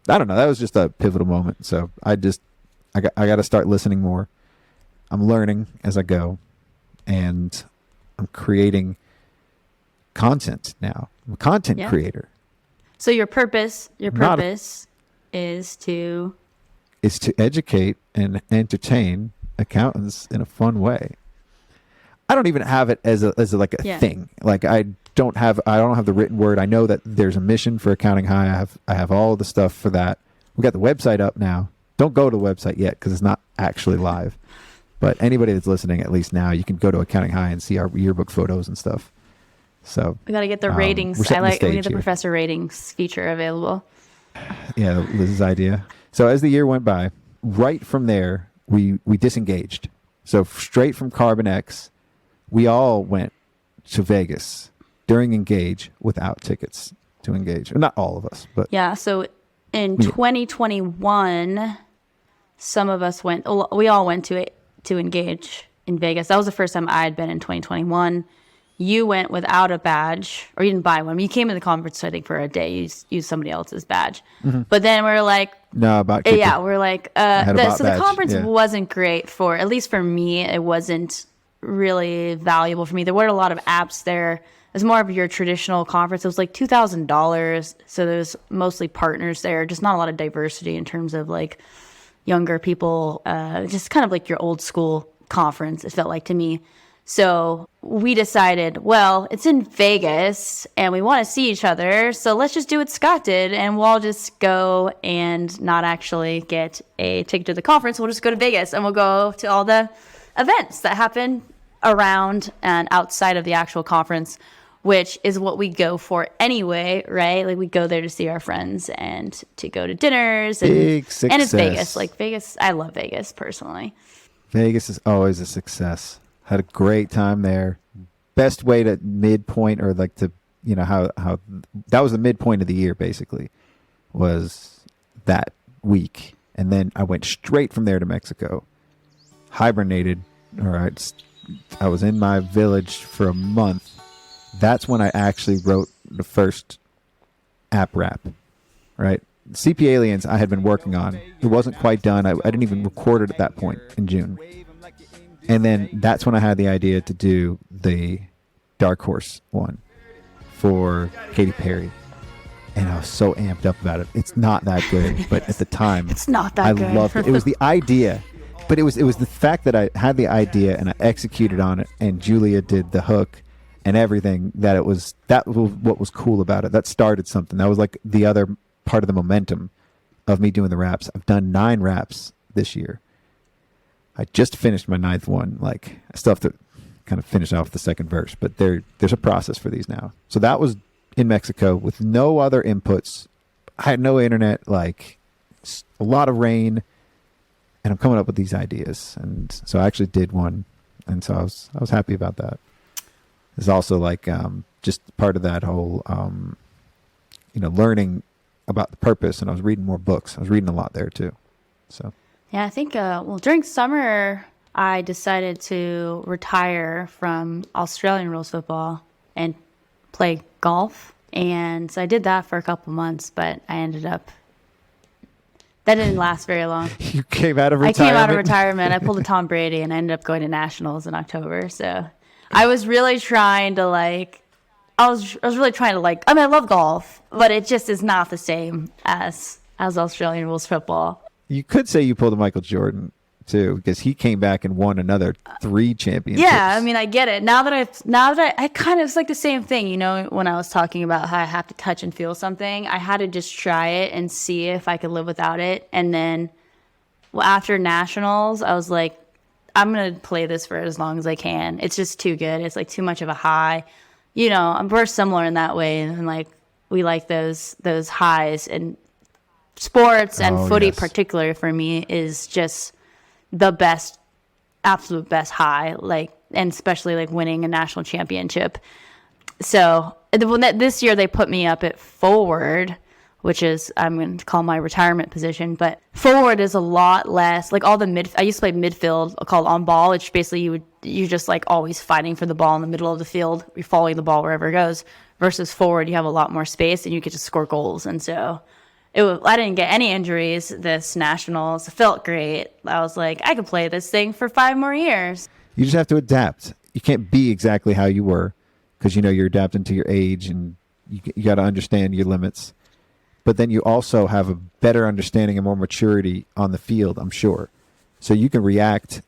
[SPEAKER 1] I don't know. That was just a pivotal moment. So I got to start listening more. I'm learning as I go, and I'm creating content now. I'm a content creator.
[SPEAKER 2] So your purpose is to
[SPEAKER 1] educate and entertain accountants in a fun way. I don't even have it as a thing. Like I don't have the written word. I know that there's a mission for Accounting High. I have all the stuff for that. We got the website up now. Don't go to the website yet because it's not actually live. But anybody that's listening, at least now, you can go to Accounting High and see our yearbook photos and stuff. So
[SPEAKER 2] we got to get the ratings. We need the professor ratings feature available.
[SPEAKER 1] Yeah, Liz's idea. So as the year went by, right from there, we disengaged. So straight from Carbon X, we all went to Vegas during Engage without tickets to Engage. Not all of us, but
[SPEAKER 2] yeah. So in 2021, some of us went. We all went to Engage in Vegas. That was the first time I had been in 2021. You went without a badge, or you didn't buy one. You came to the conference, I think, for a day. You used somebody else's badge. Mm-hmm. But then we were like,
[SPEAKER 1] no, about
[SPEAKER 2] we're like, the conference wasn't great at least for me. It wasn't really valuable for me. There weren't a lot of apps there. It was more of your traditional conference. It was like $2,000. So there's mostly partners there, just not a lot of diversity in terms of like younger people, just kind of like your old school conference, it felt like to me. So we decided, well, it's in Vegas and we want to see each other. So let's just do what Scott did and we'll all just go and not actually get a ticket to the conference. We'll just go to Vegas and we'll go to all the events that happen around and outside of the actual conference, which is what we go for anyway, right? Like we go there to see our friends and to go to dinners.
[SPEAKER 1] Big success.
[SPEAKER 2] And it's Vegas. Like Vegas, I love Vegas personally.
[SPEAKER 1] Vegas is always a success. Had a great time there. Best way to midpoint, or like to, how that was the midpoint of the year basically, was that week. And then I went straight from there to Mexico. Hibernated. All right. I was in my village for a month. That's when I actually wrote the first app rap, right? CP Aliens I had been working on. It wasn't quite done. I didn't even record it at that point in June. And then that's when I had the idea to do the Dark Horse one for Katy Perry. And I was so amped up about it. It's not that good, but at the time,
[SPEAKER 2] it's not that good.
[SPEAKER 1] I loved it. It was the idea, but it was the fact that I had the idea and I executed on it, and Julia did the hook and everything. That was what was cool about it. That started something. That was like the other part of the momentum of me doing the raps. I've done 9 raps this year. I just finished my 9th one. Like, I still have to kind of finish off the second verse, but there's a process for these now. So that was in Mexico with no other inputs. I had no internet, like a lot of rain, and I'm coming up with these ideas. And so I actually did one, and so I was happy about that. It's also like just part of that whole learning about the purpose, and I was reading more books. I was reading a lot there too. So
[SPEAKER 2] yeah, I think during summer I decided to retire from Australian rules football and play golf, and so I did that for a couple months, but I ended up that didn't last very long.
[SPEAKER 1] You came out of retirement?
[SPEAKER 2] I came out of retirement. I pulled a Tom Brady and I ended up going to nationals in October. So I was really trying to I love golf, but it just is not the same as Australian rules football.
[SPEAKER 1] You could say you pulled a Michael Jordan too, because he came back and won another 3 championships.
[SPEAKER 2] Yeah, I mean, I get it. Now that I kind of, it's like the same thing, when I was talking about how I have to touch and feel something, I had to just try it and see if I could live without it. And then after nationals, I was like, I'm going to play this for as long as I can. It's just too good. It's like too much of a high. We're similar in that way. And like, we like those highs, and sports and footy
[SPEAKER 1] yes.
[SPEAKER 2] particularly for me is just the best, absolute best high, like, and especially like winning a national championship. So this year they put me up at forward, which is, I'm going to call my retirement position, but forward is a lot less, like all the I used to play midfield called on ball, which basically you're just like always fighting for the ball in the middle of the field. You're following the ball wherever it goes, versus forward, you have a lot more space and you get to score goals. And so I didn't get any injuries this nationals. It felt great. I was like, I could play this thing for 5 more years.
[SPEAKER 1] You just have to adapt. You can't be exactly how you were because, you're adapting to your age and you got to understand your limits. But then you also have a better understanding and more maturity on the field, I'm sure. So you can react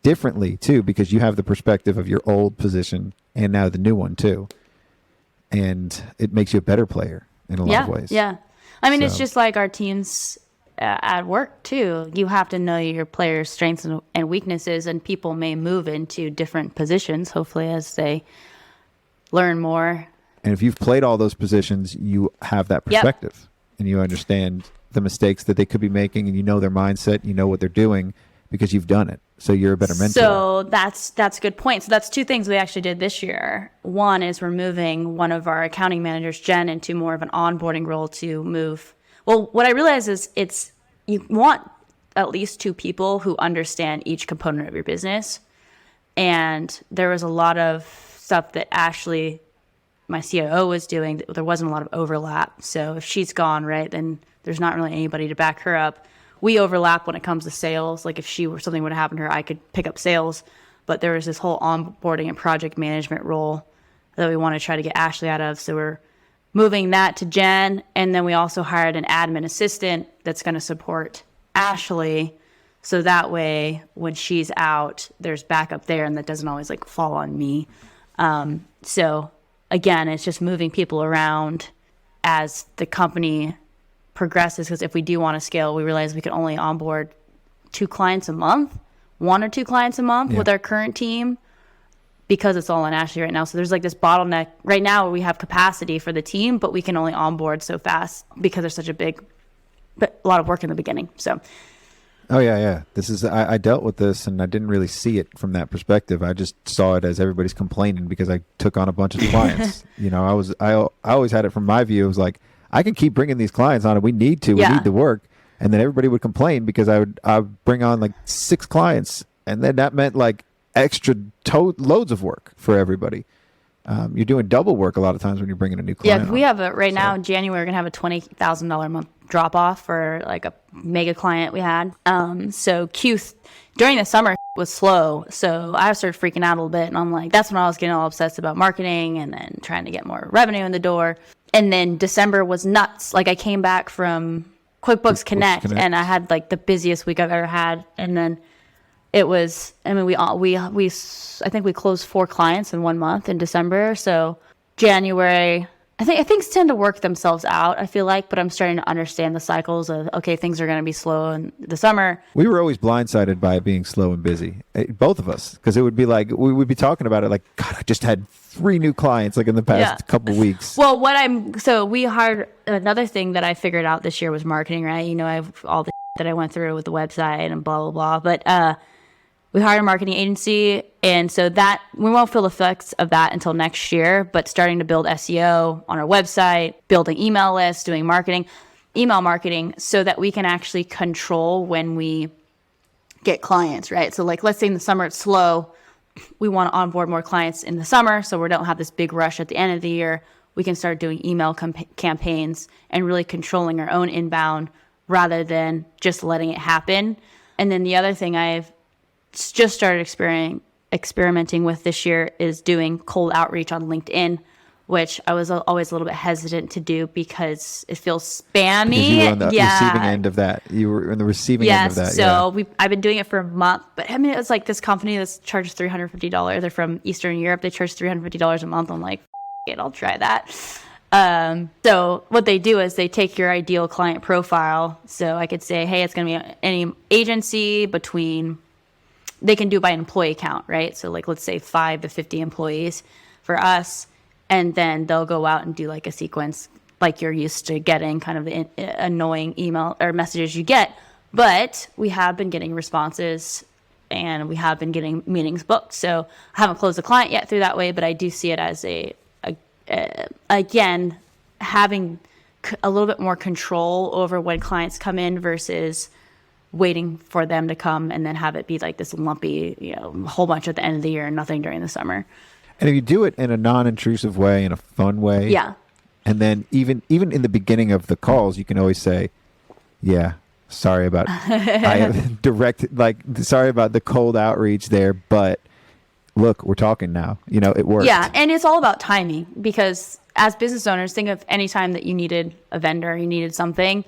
[SPEAKER 1] differently, too, because you have the perspective of your old position and now the new one, too. And it makes you a better player in a lot of ways.
[SPEAKER 2] Yeah. I mean, it's just like our teams at work, too. You have to know your players' strengths and weaknesses, and people may move into different positions, hopefully, as they learn more.
[SPEAKER 1] And if you've played all those positions, you have that perspective. Yep. And you understand the mistakes that they could be making, and you know their mindset, you know what they're doing because you've done it. So you're a better mentor.
[SPEAKER 2] So that's a good point. So that's 2 things we actually did this year. One is we're moving one of our accounting managers, Jen, into more of an onboarding role to move. Well, what I realize is you want at least 2 people who understand each component of your business. And there was a lot of stuff that Ashley, my COO, was doing. There wasn't a lot of overlap. So if she's gone, right, then there's not really anybody to back her up. We overlap when it comes to sales. Like if something would happen to her, I could pick up sales. But there was this whole onboarding and project management role that we want to try to get Ashley out of. So we're moving that to Jen. And then we also hired an admin assistant that's going to support Ashley. So that way, when she's out, there's backup there, and that doesn't always like fall on me. So again, it's just moving people around as the company progresses, because if we do want to scale, we realize we can only onboard 2 clients a month, 1 or 2 clients a month with our current team, because it's all on Ashley right now. So there's like this bottleneck. Right now we have capacity for the team, but we can only onboard so fast because there's such a lot of work in the beginning. So
[SPEAKER 1] oh yeah. This is I dealt with this, and I didn't really see it from that perspective. I just saw it as everybody's complaining because I took on a bunch of clients. I always had it from my view. It was like, I can keep bringing these clients on, and we need the work. And then everybody would complain because I would bring on like 6 clients, and then that meant like extra loads of work for everybody. You're doing double work a lot of times when you're bringing a new client.
[SPEAKER 2] Yeah, we have now in January, we're gonna have a $20,000 a month drop off for like a mega client we had. So during the summer was slow, so I started freaking out a little bit, and I'm like, that's when I was getting all obsessed about marketing and then trying to get more revenue in the door. And then December was nuts. Like I came back from QuickBooks Connect, and I had like the busiest week I've ever had. And then it was, I mean, I think we closed 4 clients in 1 month in December. So January, I think things tend to work themselves out, I feel like, but I'm starting to understand the cycles of, okay, things are going to be slow in the summer.
[SPEAKER 1] We were always blindsided by it being slow and busy, both of us, because it would be like, we would be talking about it like, God, I just had 3 new clients like in the past couple weeks.
[SPEAKER 2] Well, we hired, another thing that I figured out this year was marketing, right? I have all the that I went through with the website and blah, blah, blah. But we hired a marketing agency, and so that we won't feel the effects of that until next year, but starting to build SEO on our website, building email lists, doing email marketing, so that we can actually control when we get clients, right? So like, let's say in the summer it's slow, we want to onboard more clients in the summer, so we don't have this big rush at the end of the year. We can start doing email campaigns and really controlling our own inbound rather than just letting it happen. And then the other thing I've just started experimenting with this year is doing cold outreach on LinkedIn, which I was always a little bit hesitant to do because it feels spammy.
[SPEAKER 1] Because you were on the receiving end of that. You were in the receiving end of that.
[SPEAKER 2] So I've been doing it for a month, but I mean, it's like this company that's charges $350. They're from Eastern Europe. They charge $350 a month. I'm like, it, I'll try that. So what they do is they take your ideal client profile. So I could say, hey, it's going to be any agency they can do it by employee count, right? So like, let's say 5 to 50 employees for us. And then they'll go out and do like a sequence like you're used to getting, kind of the annoying email or messages you get. But we have been getting responses and we have been getting meetings booked. So I haven't closed a client yet through that way, but I do see it as again, having a little bit more control over when clients come in versus waiting for them to come and then have it be like this lumpy, a whole bunch at the end of the year and nothing during the summer.
[SPEAKER 1] And if you do it in a non-intrusive way, in a fun way,
[SPEAKER 2] yeah.
[SPEAKER 1] And then even in the beginning of the calls, you can always say, yeah, sorry about sorry about the cold outreach there, but look, we're talking now. It worked.
[SPEAKER 2] Yeah, and it's all about timing, because as business owners, think of any time that you needed a vendor, you needed something,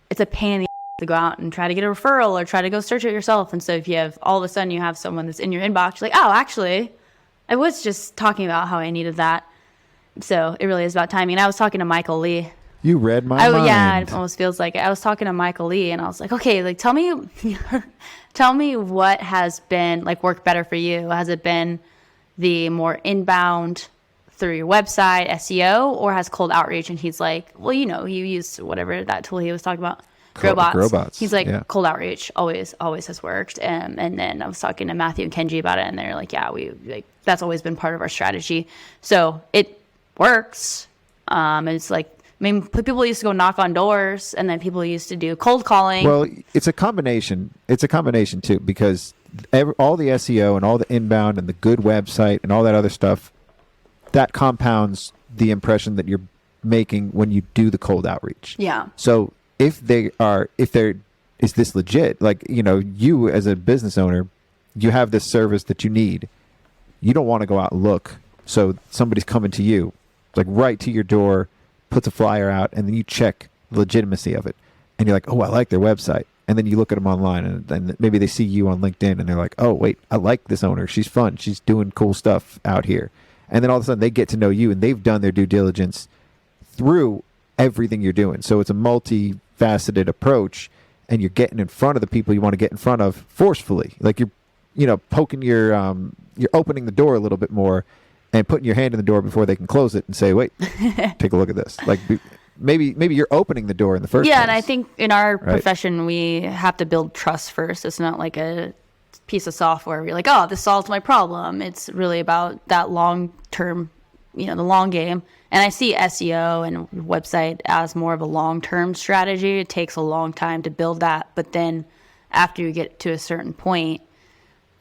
[SPEAKER 2] it's a pain in the to go out and try to get a referral or try to go search it yourself. And so if you have all of a sudden you have someone that's in your inbox, you're like, oh, actually, I was just talking about how I needed that. So it really is about timing. And I was talking to Michael Lee.
[SPEAKER 1] You read my mind.
[SPEAKER 2] Yeah, it almost feels like it. I was talking to Michael Lee and I was like, okay, like tell me what has been like worked better for you. Has it been the more inbound through your website, SEO, or has cold outreach? And he's like, well, you use whatever that tool he was talking about. Growbots. He's like, yeah. Cold outreach always has worked. And then I was talking to Matthew and Kenji about it, and they're like, yeah, that's always been part of our strategy. So it works. It's like, people used to go knock on doors, and then people used to do cold calling.
[SPEAKER 1] Well, it's a combination. It's a combination too, because all the SEO and all the inbound and the good website and all that other stuff, that compounds the impression that you're making when you do the cold outreach.
[SPEAKER 2] Yeah.
[SPEAKER 1] So if there is this legit, like, you as a business owner, you have this service that you need. You don't want to go out and look. So somebody's coming to you, like right to your door, puts a flyer out, and then you check the legitimacy of it. And you're like, oh, I like their website. And then you look at them online, and then maybe they see you on LinkedIn, and they're like, oh, wait, I like this owner. She's fun. She's doing cool stuff out here. And then all of a sudden they get to know you, and they've done their due diligence through everything you're doing. So it's a multifaceted approach, and you're getting in front of the people you want to get in front of forcefully. Like you're poking you're opening the door a little bit more and putting your hand in the door before they can close it and say, wait, take a look at this. Like maybe you're opening the door in the first place.
[SPEAKER 2] Yeah, and I think in our profession, we have to build trust first. It's not like a piece of software where you're like, oh, this solves my problem. It's really about that long term, the long game. And I see SEO and website as more of a long-term strategy. It takes a long time to build that. But then after you get to a certain point,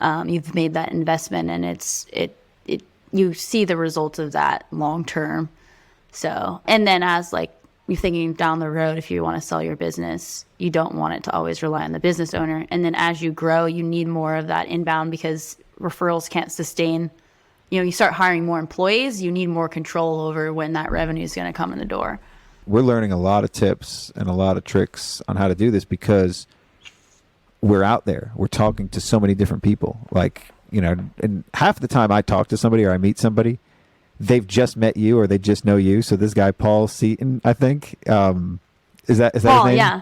[SPEAKER 2] you've made that investment, and you see the results of that long-term. So, and then as like you're thinking down the road, if you want to sell your business, you don't want it to always rely on the business owner. And then as you grow, you need more of that inbound, because referrals can't sustain. You start hiring more employees, you need more control over when that revenue is going to come in the door.
[SPEAKER 1] We're learning a lot of tips and a lot of tricks on how to do this, because we're out there. We're talking to so many different people. Like, and half the time I talk to somebody or I meet somebody, they've just met you or they just know you. So this guy, Paul Seaton, I think, is that
[SPEAKER 2] Paul,
[SPEAKER 1] his name?
[SPEAKER 2] Yeah.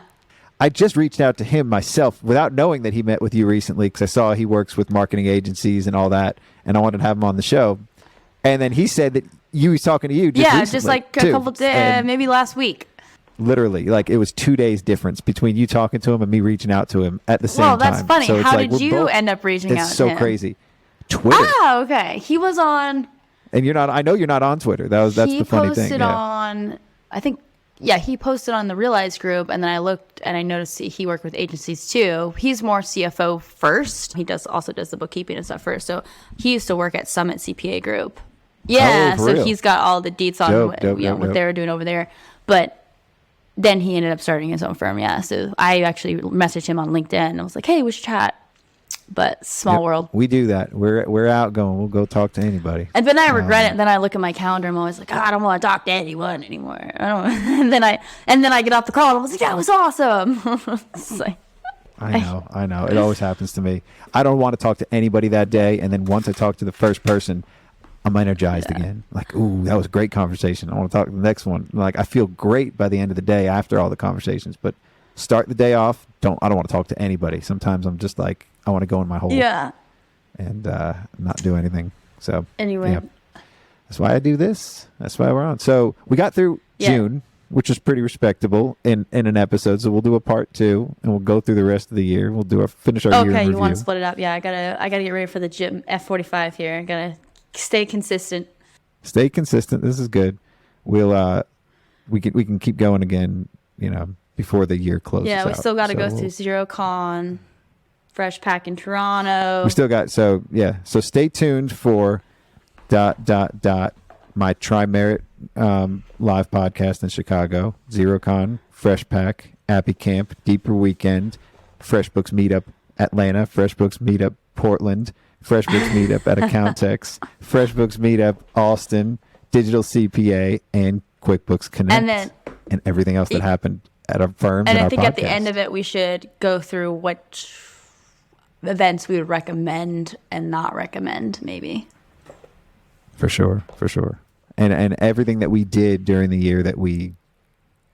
[SPEAKER 1] I just reached out to him myself without knowing that he met with you recently, because I saw he works with marketing agencies and all that, and I wanted to have him on the show. And then he said that he was talking to you just recently,
[SPEAKER 2] just like a couple days, maybe last week.
[SPEAKER 1] Literally, like it was 2 days difference between you talking to him and me reaching out to him at the same time.
[SPEAKER 2] Well, that's funny.
[SPEAKER 1] So
[SPEAKER 2] How did you end up reaching out to him?
[SPEAKER 1] It's so crazy. Twitter.
[SPEAKER 2] Ah, okay. He was on...
[SPEAKER 1] And you're not... I know you're not on Twitter. That's the funny thing.
[SPEAKER 2] He posted on... I think... Yeah, he posted on the Realize group, and then I looked and I noticed he worked with agencies too. He's more CFO first. He also does the bookkeeping and stuff first. So he used to work at Summit CPA Group. Yeah, so he's got all the deets on what they were doing over there. But then he ended up starting his own firm. Yeah, so I actually messaged him on LinkedIn and I was like, "Hey, we should chat." But small world.
[SPEAKER 1] We do that. We're outgoing. We'll go talk to anybody.
[SPEAKER 2] And then I regret it. Then I look at my calendar. I'm always like, I don't want to talk to anyone anymore. I don't. And then I get off the call and I was like, that was awesome. Like,
[SPEAKER 1] I know. It always happens to me. I don't want to talk to anybody that day, and then once I talk to the first person, I'm energized again. Like, ooh, that was a great conversation. I want to talk to the next one. Like, I feel great by the end of the day after all the conversations. But start the day off. I don't want to talk to anybody. Sometimes I'm just like, I want to go in my hole.
[SPEAKER 2] Yeah.
[SPEAKER 1] And not do anything. So
[SPEAKER 2] anyway,
[SPEAKER 1] that's why I do this. That's why we're on. So we got through June. which is pretty respectable in an episode. So we'll do a part 2, and we'll go through the rest of the year. We'll finish our year in
[SPEAKER 2] Okay,
[SPEAKER 1] review.
[SPEAKER 2] you want to split it up? Yeah, I gotta get ready for the gym F45 here. I gotta stay consistent.
[SPEAKER 1] Stay consistent. This is good. We'll we can keep going again, before the year closes.
[SPEAKER 2] Yeah, we
[SPEAKER 1] out.
[SPEAKER 2] still got to
[SPEAKER 1] So
[SPEAKER 2] go through ZeroCon, FreshPAC in Toronto.
[SPEAKER 1] We still got so stay tuned for ... my Tri-Merit live podcast in Chicago, ZeroCon, FreshPAC, Appy Camp, Deeper Weekend, FreshBooks Meetup Atlanta, FreshBooks Meetup Portland, FreshBooks Meetup at Accountex, FreshBooks Meetup Austin, Digital CPA, and QuickBooks Connect, and everything else that happened at our firms.
[SPEAKER 2] And
[SPEAKER 1] I
[SPEAKER 2] think
[SPEAKER 1] podcast.
[SPEAKER 2] at the end of it, we should go through what events we would recommend and not recommend, maybe.
[SPEAKER 1] For sure. And everything that we did during the year that we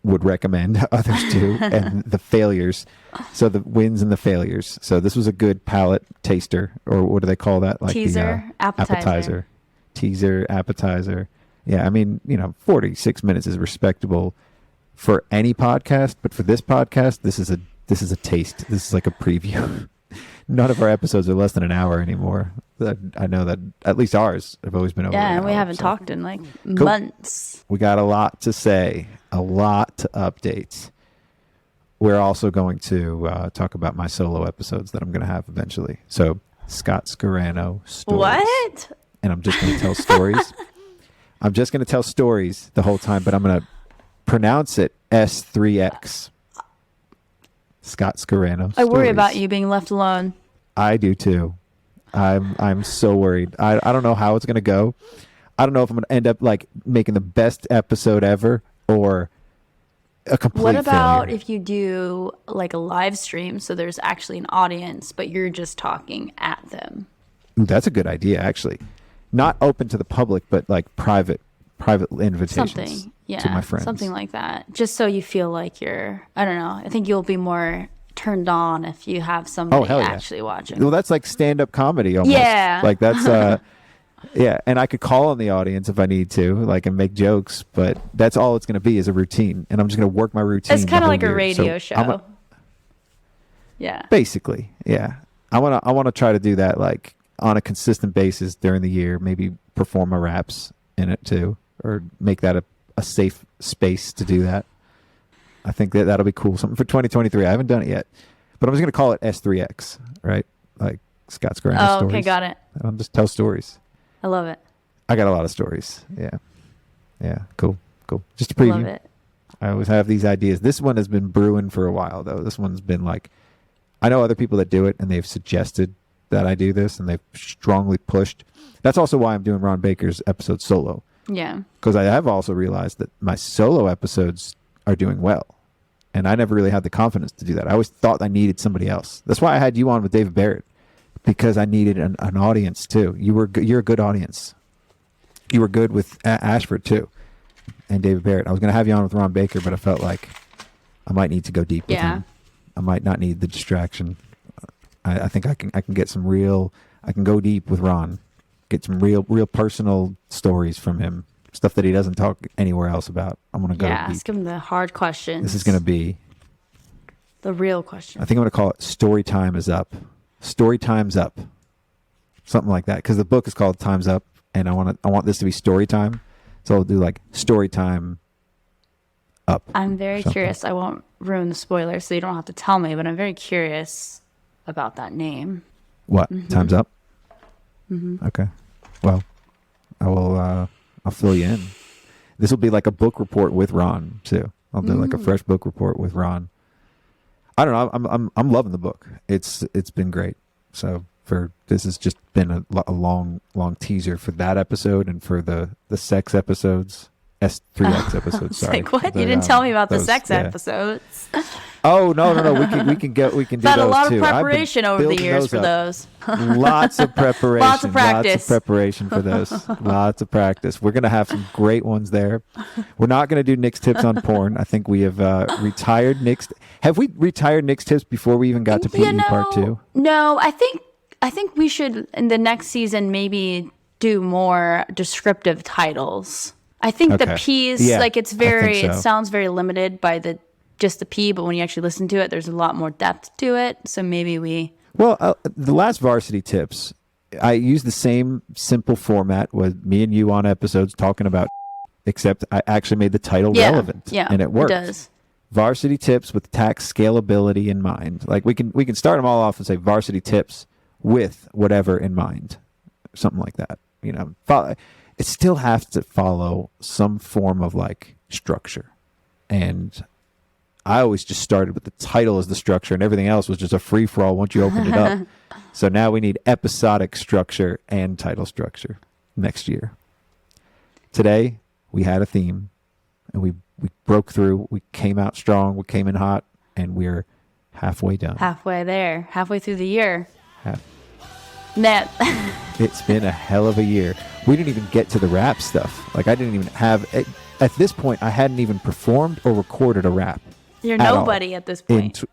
[SPEAKER 1] would recommend others do, and the failures. So the wins and the failures. So this was a good palate taster, or what do they call that? Like
[SPEAKER 2] teaser, appetizer.
[SPEAKER 1] Teaser, appetizer. Yeah, I mean, 46 minutes is respectable for any podcast, but for this podcast, this is a taste. This is like a preview. None of our episodes are less than an hour anymore. I know that at least ours have always been over.
[SPEAKER 2] Yeah,
[SPEAKER 1] an
[SPEAKER 2] and we
[SPEAKER 1] hour,
[SPEAKER 2] haven't
[SPEAKER 1] so.
[SPEAKER 2] talked in like
[SPEAKER 1] Cool.
[SPEAKER 2] months.
[SPEAKER 1] We got a lot to say, a lot to update. We're also going to talk about my solo episodes that I'm going to have eventually. So, Scott Scarano stories.
[SPEAKER 2] What?
[SPEAKER 1] And I'm just going to tell stories. I'm just going to tell stories the whole time, but I'm going to pronounce it S3X. Scott Scarano.
[SPEAKER 2] I worry
[SPEAKER 1] stories.
[SPEAKER 2] about you being left alone.
[SPEAKER 1] I do too. I'm so worried. I don't know how it's going to go. I don't know if I'm going to end up like making the best episode ever or a complete
[SPEAKER 2] What about
[SPEAKER 1] failure.
[SPEAKER 2] if you do like a live stream so there's actually an audience, but you're just talking at them?
[SPEAKER 1] Ooh, that's a good idea, actually. Not open to the public, but like private invitations
[SPEAKER 2] Something. Yeah.
[SPEAKER 1] to my friends.
[SPEAKER 2] Something like that. Just so you feel like you're, I don't know. I think you'll be more turned on if you have somebody
[SPEAKER 1] hell yeah.
[SPEAKER 2] actually watching.
[SPEAKER 1] Well, that's like stand-up comedy almost.
[SPEAKER 2] Yeah.
[SPEAKER 1] Like that's yeah, and I could call on the audience if I need to, like, and make jokes, but that's all it's going to be is a routine, and I'm just going to work my routine.
[SPEAKER 2] It's kind
[SPEAKER 1] the
[SPEAKER 2] of
[SPEAKER 1] whole
[SPEAKER 2] like a
[SPEAKER 1] year.
[SPEAKER 2] radio
[SPEAKER 1] So
[SPEAKER 2] show. Yeah.
[SPEAKER 1] basically, yeah. I want to try to do that like on a consistent basis during the year, maybe perform my raps in it too, or make that a safe space to do that. I think that'll be cool. Something for 2023. I haven't done it yet, but I'm just going to call it S3X, right? Like Scott's Grand
[SPEAKER 2] Oh,
[SPEAKER 1] stories.
[SPEAKER 2] okay, got it.
[SPEAKER 1] I'll just tell stories.
[SPEAKER 2] I love it.
[SPEAKER 1] I got a lot of stories. Yeah, cool. Just a preview.
[SPEAKER 2] Love it.
[SPEAKER 1] I always have these ideas. This one has been brewing for a while, though. This one's been like, I know other people that do it, and they've suggested that I do this, and they've strongly pushed. That's also why I'm doing Ron Baker's episode solo,
[SPEAKER 2] Yeah.
[SPEAKER 1] because I have also realized that my solo episodes are doing well, and I never really had the confidence to do that. I always thought I needed somebody else. That's why I had you on with David Barrett, because I needed an audience too. You're a good audience. You were good with Ashford too, and David Barrett. I was going to have you on with Ron Baker, but I felt like I might need to go deep with him. I might not need the distraction. I think I can get some real. I can go deep with Ron, get some real personal stories from him, stuff that he doesn't talk anywhere else about. I'm going to go
[SPEAKER 2] Yeah.
[SPEAKER 1] deep.
[SPEAKER 2] Ask him the hard questions.
[SPEAKER 1] This is going to be.
[SPEAKER 2] the real question.
[SPEAKER 1] I think I'm going to call it Story Time is Up. Story Time's Up. Something like that, because the book is called Time's Up, and I want this to be story time, so I'll do like Story Time Up.
[SPEAKER 2] I'm very
[SPEAKER 1] something.
[SPEAKER 2] curious. I won't ruin the spoilers, so you don't have to tell me, but I'm very curious about that name.
[SPEAKER 1] What?
[SPEAKER 2] Mm-hmm.
[SPEAKER 1] Time's Up? Mm-hmm. Okay. Well, I will. I'll fill you in. This will be like a book report with Ron too. I'll do like a fresh book report with Ron. I don't know. I'm loving the book. It's been great. So this has just been a long teaser for that episode and for the sex episodes. S3X episodes.
[SPEAKER 2] It's
[SPEAKER 1] Sorry.
[SPEAKER 2] like, what? You didn't tell me about the
[SPEAKER 1] those,
[SPEAKER 2] sex
[SPEAKER 1] yeah.
[SPEAKER 2] episodes.
[SPEAKER 1] Oh no. We can do
[SPEAKER 2] Had a
[SPEAKER 1] those
[SPEAKER 2] lot
[SPEAKER 1] too.
[SPEAKER 2] of
[SPEAKER 1] I've been
[SPEAKER 2] preparation over the
[SPEAKER 1] building
[SPEAKER 2] years for
[SPEAKER 1] up.
[SPEAKER 2] those.
[SPEAKER 1] Lots of preparation.
[SPEAKER 2] Lots of practice.
[SPEAKER 1] Lots of preparation for those. Lots of practice. We're going to have some great ones there. We're not going to do Nick's tips on porn. I think we have retired Nick's. Have we retired Nick's tips before we even got to PE Part 2?
[SPEAKER 2] No, I think we should in the next season maybe do more descriptive titles. I think the
[SPEAKER 1] Okay.
[SPEAKER 2] P's,
[SPEAKER 1] Yeah,
[SPEAKER 2] like it's
[SPEAKER 1] I think
[SPEAKER 2] very, it
[SPEAKER 1] so.
[SPEAKER 2] sounds very limited by just the P, but when you actually listen to it, there's a lot more depth to it. So maybe
[SPEAKER 6] Well, the last Varsity Tips, I used the same simple format with me and you on episodes talking about, except I actually made the title relevant.
[SPEAKER 2] Yeah,
[SPEAKER 6] and it worked.
[SPEAKER 2] It does.
[SPEAKER 6] Varsity Tips with tax scalability in mind. Like we can start them all off and say Varsity Tips with whatever in mind, something like that. You know, it still has to follow some form of like structure, and I always just started with the title as the structure, and everything else was just a free for all once you opened it up. So now we need episodic structure and title structure next year. Today we had a theme, and we broke through. We came out strong. We came in hot, and we're halfway done.
[SPEAKER 2] Halfway there, halfway through the year.
[SPEAKER 6] Half. It's been a hell of a year. We didn't even get to the rap stuff. Like I didn't even have at this point. I hadn't even performed or recorded a rap.
[SPEAKER 2] You're
[SPEAKER 6] at
[SPEAKER 2] nobody
[SPEAKER 6] all.
[SPEAKER 2] at this point.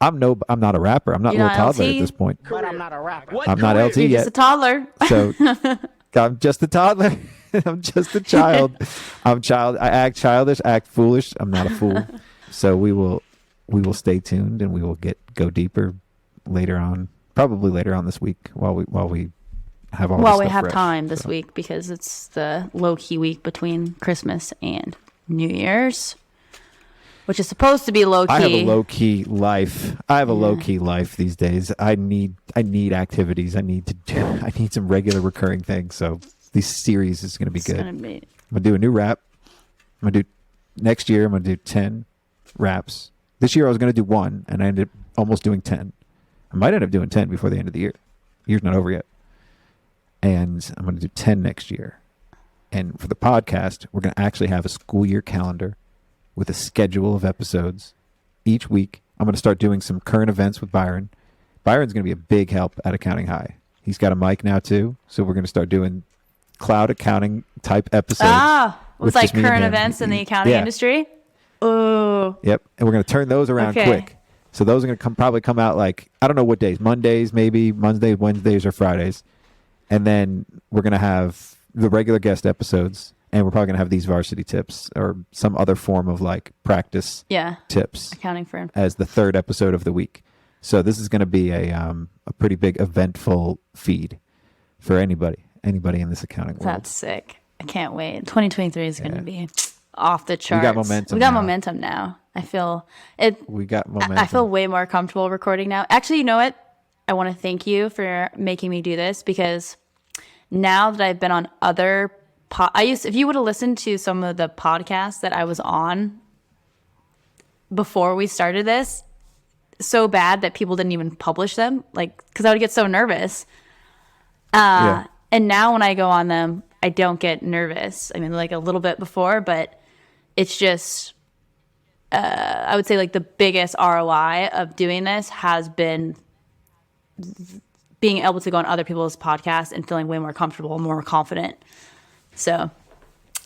[SPEAKER 6] I'm not a rapper. I'm not
[SPEAKER 2] You're
[SPEAKER 6] Lil
[SPEAKER 2] not
[SPEAKER 6] Toddler
[SPEAKER 2] LT?
[SPEAKER 6] at this point.
[SPEAKER 3] But I'm not a rapper.
[SPEAKER 6] I'm not LT
[SPEAKER 2] You're
[SPEAKER 6] yet.
[SPEAKER 2] just a toddler.
[SPEAKER 6] So I'm just a toddler. I'm just a child. I act childish, act foolish. I'm not a fool. So we will stay tuned, and we will go deeper later on, probably later on this week while we have all.
[SPEAKER 2] Well,
[SPEAKER 6] this
[SPEAKER 2] we
[SPEAKER 6] stuff
[SPEAKER 2] have
[SPEAKER 6] fresh.
[SPEAKER 2] time this week because it's the low key week between Christmas and New Year's, which is supposed to be low key.
[SPEAKER 6] I have a low key life. Low key life these days. I need activities. I need some regular recurring things. So this series is going to be good. I'm going to do a new rap. Next year, I'm going to do 10 raps. This year I was going to do 1, and I ended up almost doing 10. I might end up doing 10 before the end of the year. Year's not over yet. And I'm going to do 10 next year. And for the podcast, we're going to actually have a school year calendar with a schedule of episodes each week. I'm going to start doing some current events with Byron. Byron's going to be a big help at Accounting High. He's got a mic now too, so we're going to start doing cloud accounting type episodes.
[SPEAKER 2] With like current events in the accounting industry. Oh.
[SPEAKER 6] Yep, and we're going to turn those around quick. So those are going to probably come out like, I don't know what days, Mondays maybe, Mondays, Wednesdays, or Fridays. And then we're going to have the regular guest episodes, and we're probably going to have these varsity tips or some other form of like practice tips
[SPEAKER 2] accounting firm
[SPEAKER 6] as the third episode of the week. So this is going to be a pretty big eventful feed for anybody in this accounting world.
[SPEAKER 2] That's sick. I can't wait. 2023 is going to be off the charts.
[SPEAKER 6] We got momentum.
[SPEAKER 2] Momentum now. I feel it.
[SPEAKER 6] We got momentum.
[SPEAKER 2] I feel way more comfortable recording now. Actually, you know what? I want to thank you for making me do this, because now that I've been on other if you would have listened to some of the podcasts that I was on before we started this, so bad that people didn't even publish them, like, because I would get so nervous. And now when I go on them, I don't get nervous. I mean, like a little bit before, but it's just, I would say like the biggest ROI of doing this has been being able to go on other people's podcasts and feeling way more comfortable, more confident. So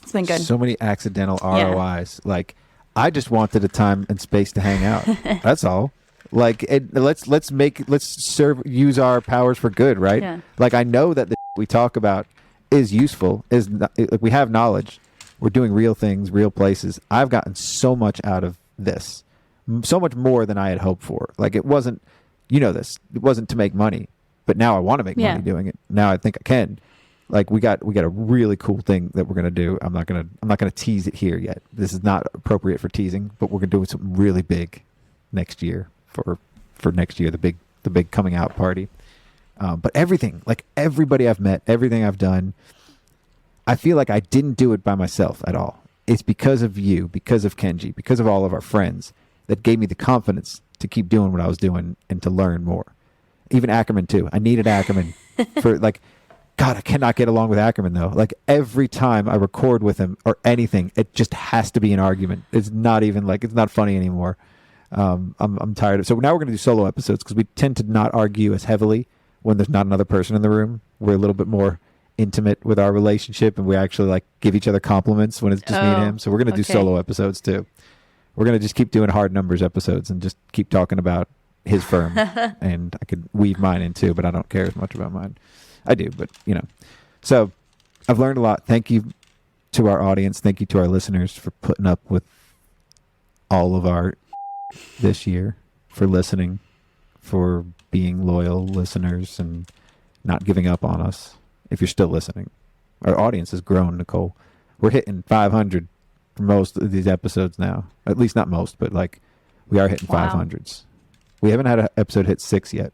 [SPEAKER 2] it's been good.
[SPEAKER 6] So many accidental ROIs. Like, I just wanted a time and space to hang out. That's all. Like, let's use our powers for good, right?
[SPEAKER 2] Yeah.
[SPEAKER 6] Like, I know that the we talk about is useful. We have knowledge. We're doing real things, real places. I've gotten so much out of this, so much more than I had hoped for. Like, it wasn't, it wasn't to make money, but now I want to make money doing it. Now I think I can. Like, we got a really cool thing that we're gonna do. I'm not gonna tease it here yet. This is not appropriate for teasing, but we're gonna do something really big next year for next year, the big coming out party. But everything, like everybody I've met, everything I've done, I feel like I didn't do it by myself at all. It's because of you, because of Kenji, because of all of our friends that gave me the confidence to keep doing what I was doing and to learn more. Even Ackerman too. I needed Ackerman for like, God, I cannot get along with Ackerman though. Like every time I record with him or anything, it just has to be an argument. It's not even like, it's not funny anymore. I'm tired of. So now we're going to do solo episodes because we tend to not argue as heavily when there's not another person in the room. We're a little bit more intimate with our relationship, and we actually like give each other compliments when it's just me and him. So we're going to do solo episodes too. We're going to just keep doing hard numbers episodes and just keep talking about his firm. And I could weave mine in too, but I don't care as much about mine. I do, but So I've learned a lot. Thank you to our audience. Thank you to our listeners for putting up with all of our this year, for listening, for being loyal listeners and not giving up on us. If you're still listening, our audience has grown, Nikole. We're hitting 500 for most of these episodes now. At least not most, but like we are hitting
[SPEAKER 2] Wow.
[SPEAKER 6] 500s. We haven't had an episode hit 6 yet.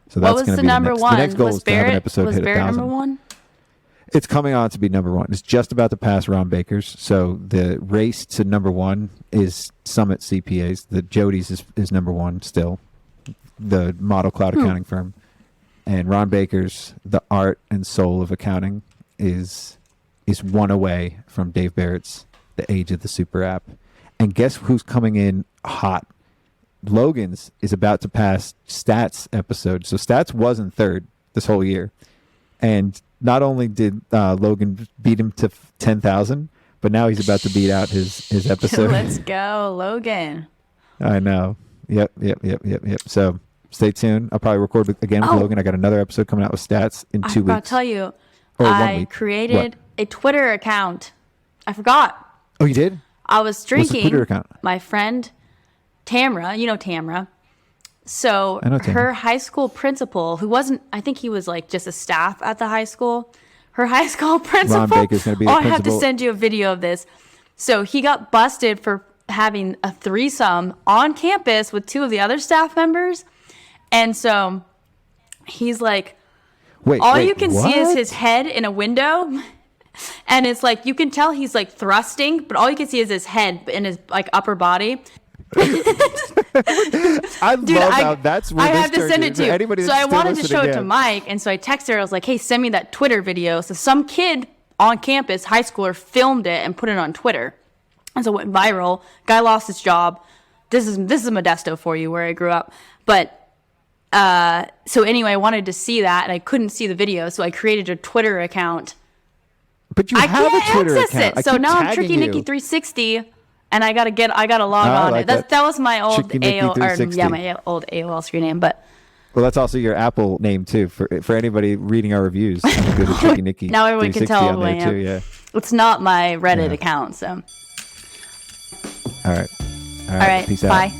[SPEAKER 6] So that's
[SPEAKER 2] What
[SPEAKER 6] going
[SPEAKER 2] was
[SPEAKER 6] to
[SPEAKER 2] the
[SPEAKER 6] be
[SPEAKER 2] number
[SPEAKER 6] the next,
[SPEAKER 2] one?
[SPEAKER 6] the next goal
[SPEAKER 2] was
[SPEAKER 6] is to have an
[SPEAKER 2] Barrett,
[SPEAKER 6] episode
[SPEAKER 2] was
[SPEAKER 6] hit
[SPEAKER 2] Barrett
[SPEAKER 6] 1,000.
[SPEAKER 2] number one?
[SPEAKER 6] It's coming on to be number one. It's just about to pass Ron Baker's. So the race to number one is Summit CPAs. The Jody's is number one still, the model cloud accounting firm. And Ron Baker's, the art and soul of accounting, is one away from Dave Barrett's The Age of the Super App. And guess who's coming in hot? Logan's is about to pass Stats episode. So Stats was in third this whole year. And not only did Logan beat him to 10,000, but now he's about to beat out his episode.
[SPEAKER 2] Let's go, Logan.
[SPEAKER 6] I know. Yep. So stay tuned. I'll probably record again with Logan. I got another episode coming out with Stats in 2 weeks.
[SPEAKER 2] I'll tell you,
[SPEAKER 6] Or 1
[SPEAKER 2] I
[SPEAKER 6] week.
[SPEAKER 2] created a Twitter account. I forgot.
[SPEAKER 6] Oh, you did?
[SPEAKER 2] I was
[SPEAKER 6] What's the
[SPEAKER 2] drinking.
[SPEAKER 6] Twitter account?
[SPEAKER 2] My friend Tamra, you know Tamra. So
[SPEAKER 6] I know Tamra.
[SPEAKER 2] her high school principal, who wasn't, I think he was like just a staff at the high school. Her high school principal.
[SPEAKER 6] Baker's gonna be the
[SPEAKER 2] I have to
[SPEAKER 6] principal.
[SPEAKER 2] send you a video of this. So he got busted for having a threesome on campus with 2 of the other staff members. And so he's like, all you can see is his head in a window. And it's like, you can tell he's like thrusting, but all you can see is his head in his like upper body.
[SPEAKER 6] I love how that's where
[SPEAKER 2] I
[SPEAKER 6] this
[SPEAKER 2] have to
[SPEAKER 6] turned
[SPEAKER 2] send
[SPEAKER 6] to.
[SPEAKER 2] it to
[SPEAKER 6] For
[SPEAKER 2] you.
[SPEAKER 6] anybody
[SPEAKER 2] So
[SPEAKER 6] that's
[SPEAKER 2] I
[SPEAKER 6] still
[SPEAKER 2] wanted to
[SPEAKER 6] listening,
[SPEAKER 2] show it
[SPEAKER 6] yeah.
[SPEAKER 2] to Mike, and so I texted her. I was like, "Hey, send me that Twitter video." So some kid on campus, high schooler, filmed it and put it on Twitter, and so it went viral. Guy lost his job. This is Modesto for you, where I grew up. But so anyway, I wanted to see that, and I couldn't see the video, so I created a Twitter account.
[SPEAKER 6] But you
[SPEAKER 2] I
[SPEAKER 6] have
[SPEAKER 2] can't
[SPEAKER 6] a Twitter
[SPEAKER 2] access
[SPEAKER 6] account.
[SPEAKER 2] it.
[SPEAKER 6] I
[SPEAKER 2] So
[SPEAKER 6] keep
[SPEAKER 2] now I'm
[SPEAKER 6] tagging
[SPEAKER 2] Tricky
[SPEAKER 6] you.
[SPEAKER 2] Nikki 360, and I gotta log
[SPEAKER 6] I
[SPEAKER 2] on
[SPEAKER 6] like
[SPEAKER 2] it. That was my old
[SPEAKER 6] Tricky Nikki
[SPEAKER 2] AOL, or
[SPEAKER 6] 360.
[SPEAKER 2] yeah, my old AOL screen name. But
[SPEAKER 6] Well, that's also your Apple name too. For anybody reading our reviews, you can go to Tricky Nikki.
[SPEAKER 2] now everyone can
[SPEAKER 6] 360
[SPEAKER 2] tell
[SPEAKER 6] on
[SPEAKER 2] who
[SPEAKER 6] there
[SPEAKER 2] I am.
[SPEAKER 6] too. Yeah.
[SPEAKER 2] It's not my Reddit
[SPEAKER 6] Yeah.
[SPEAKER 2] account. So
[SPEAKER 6] All right.
[SPEAKER 2] all right,
[SPEAKER 6] Peace out.
[SPEAKER 2] bye.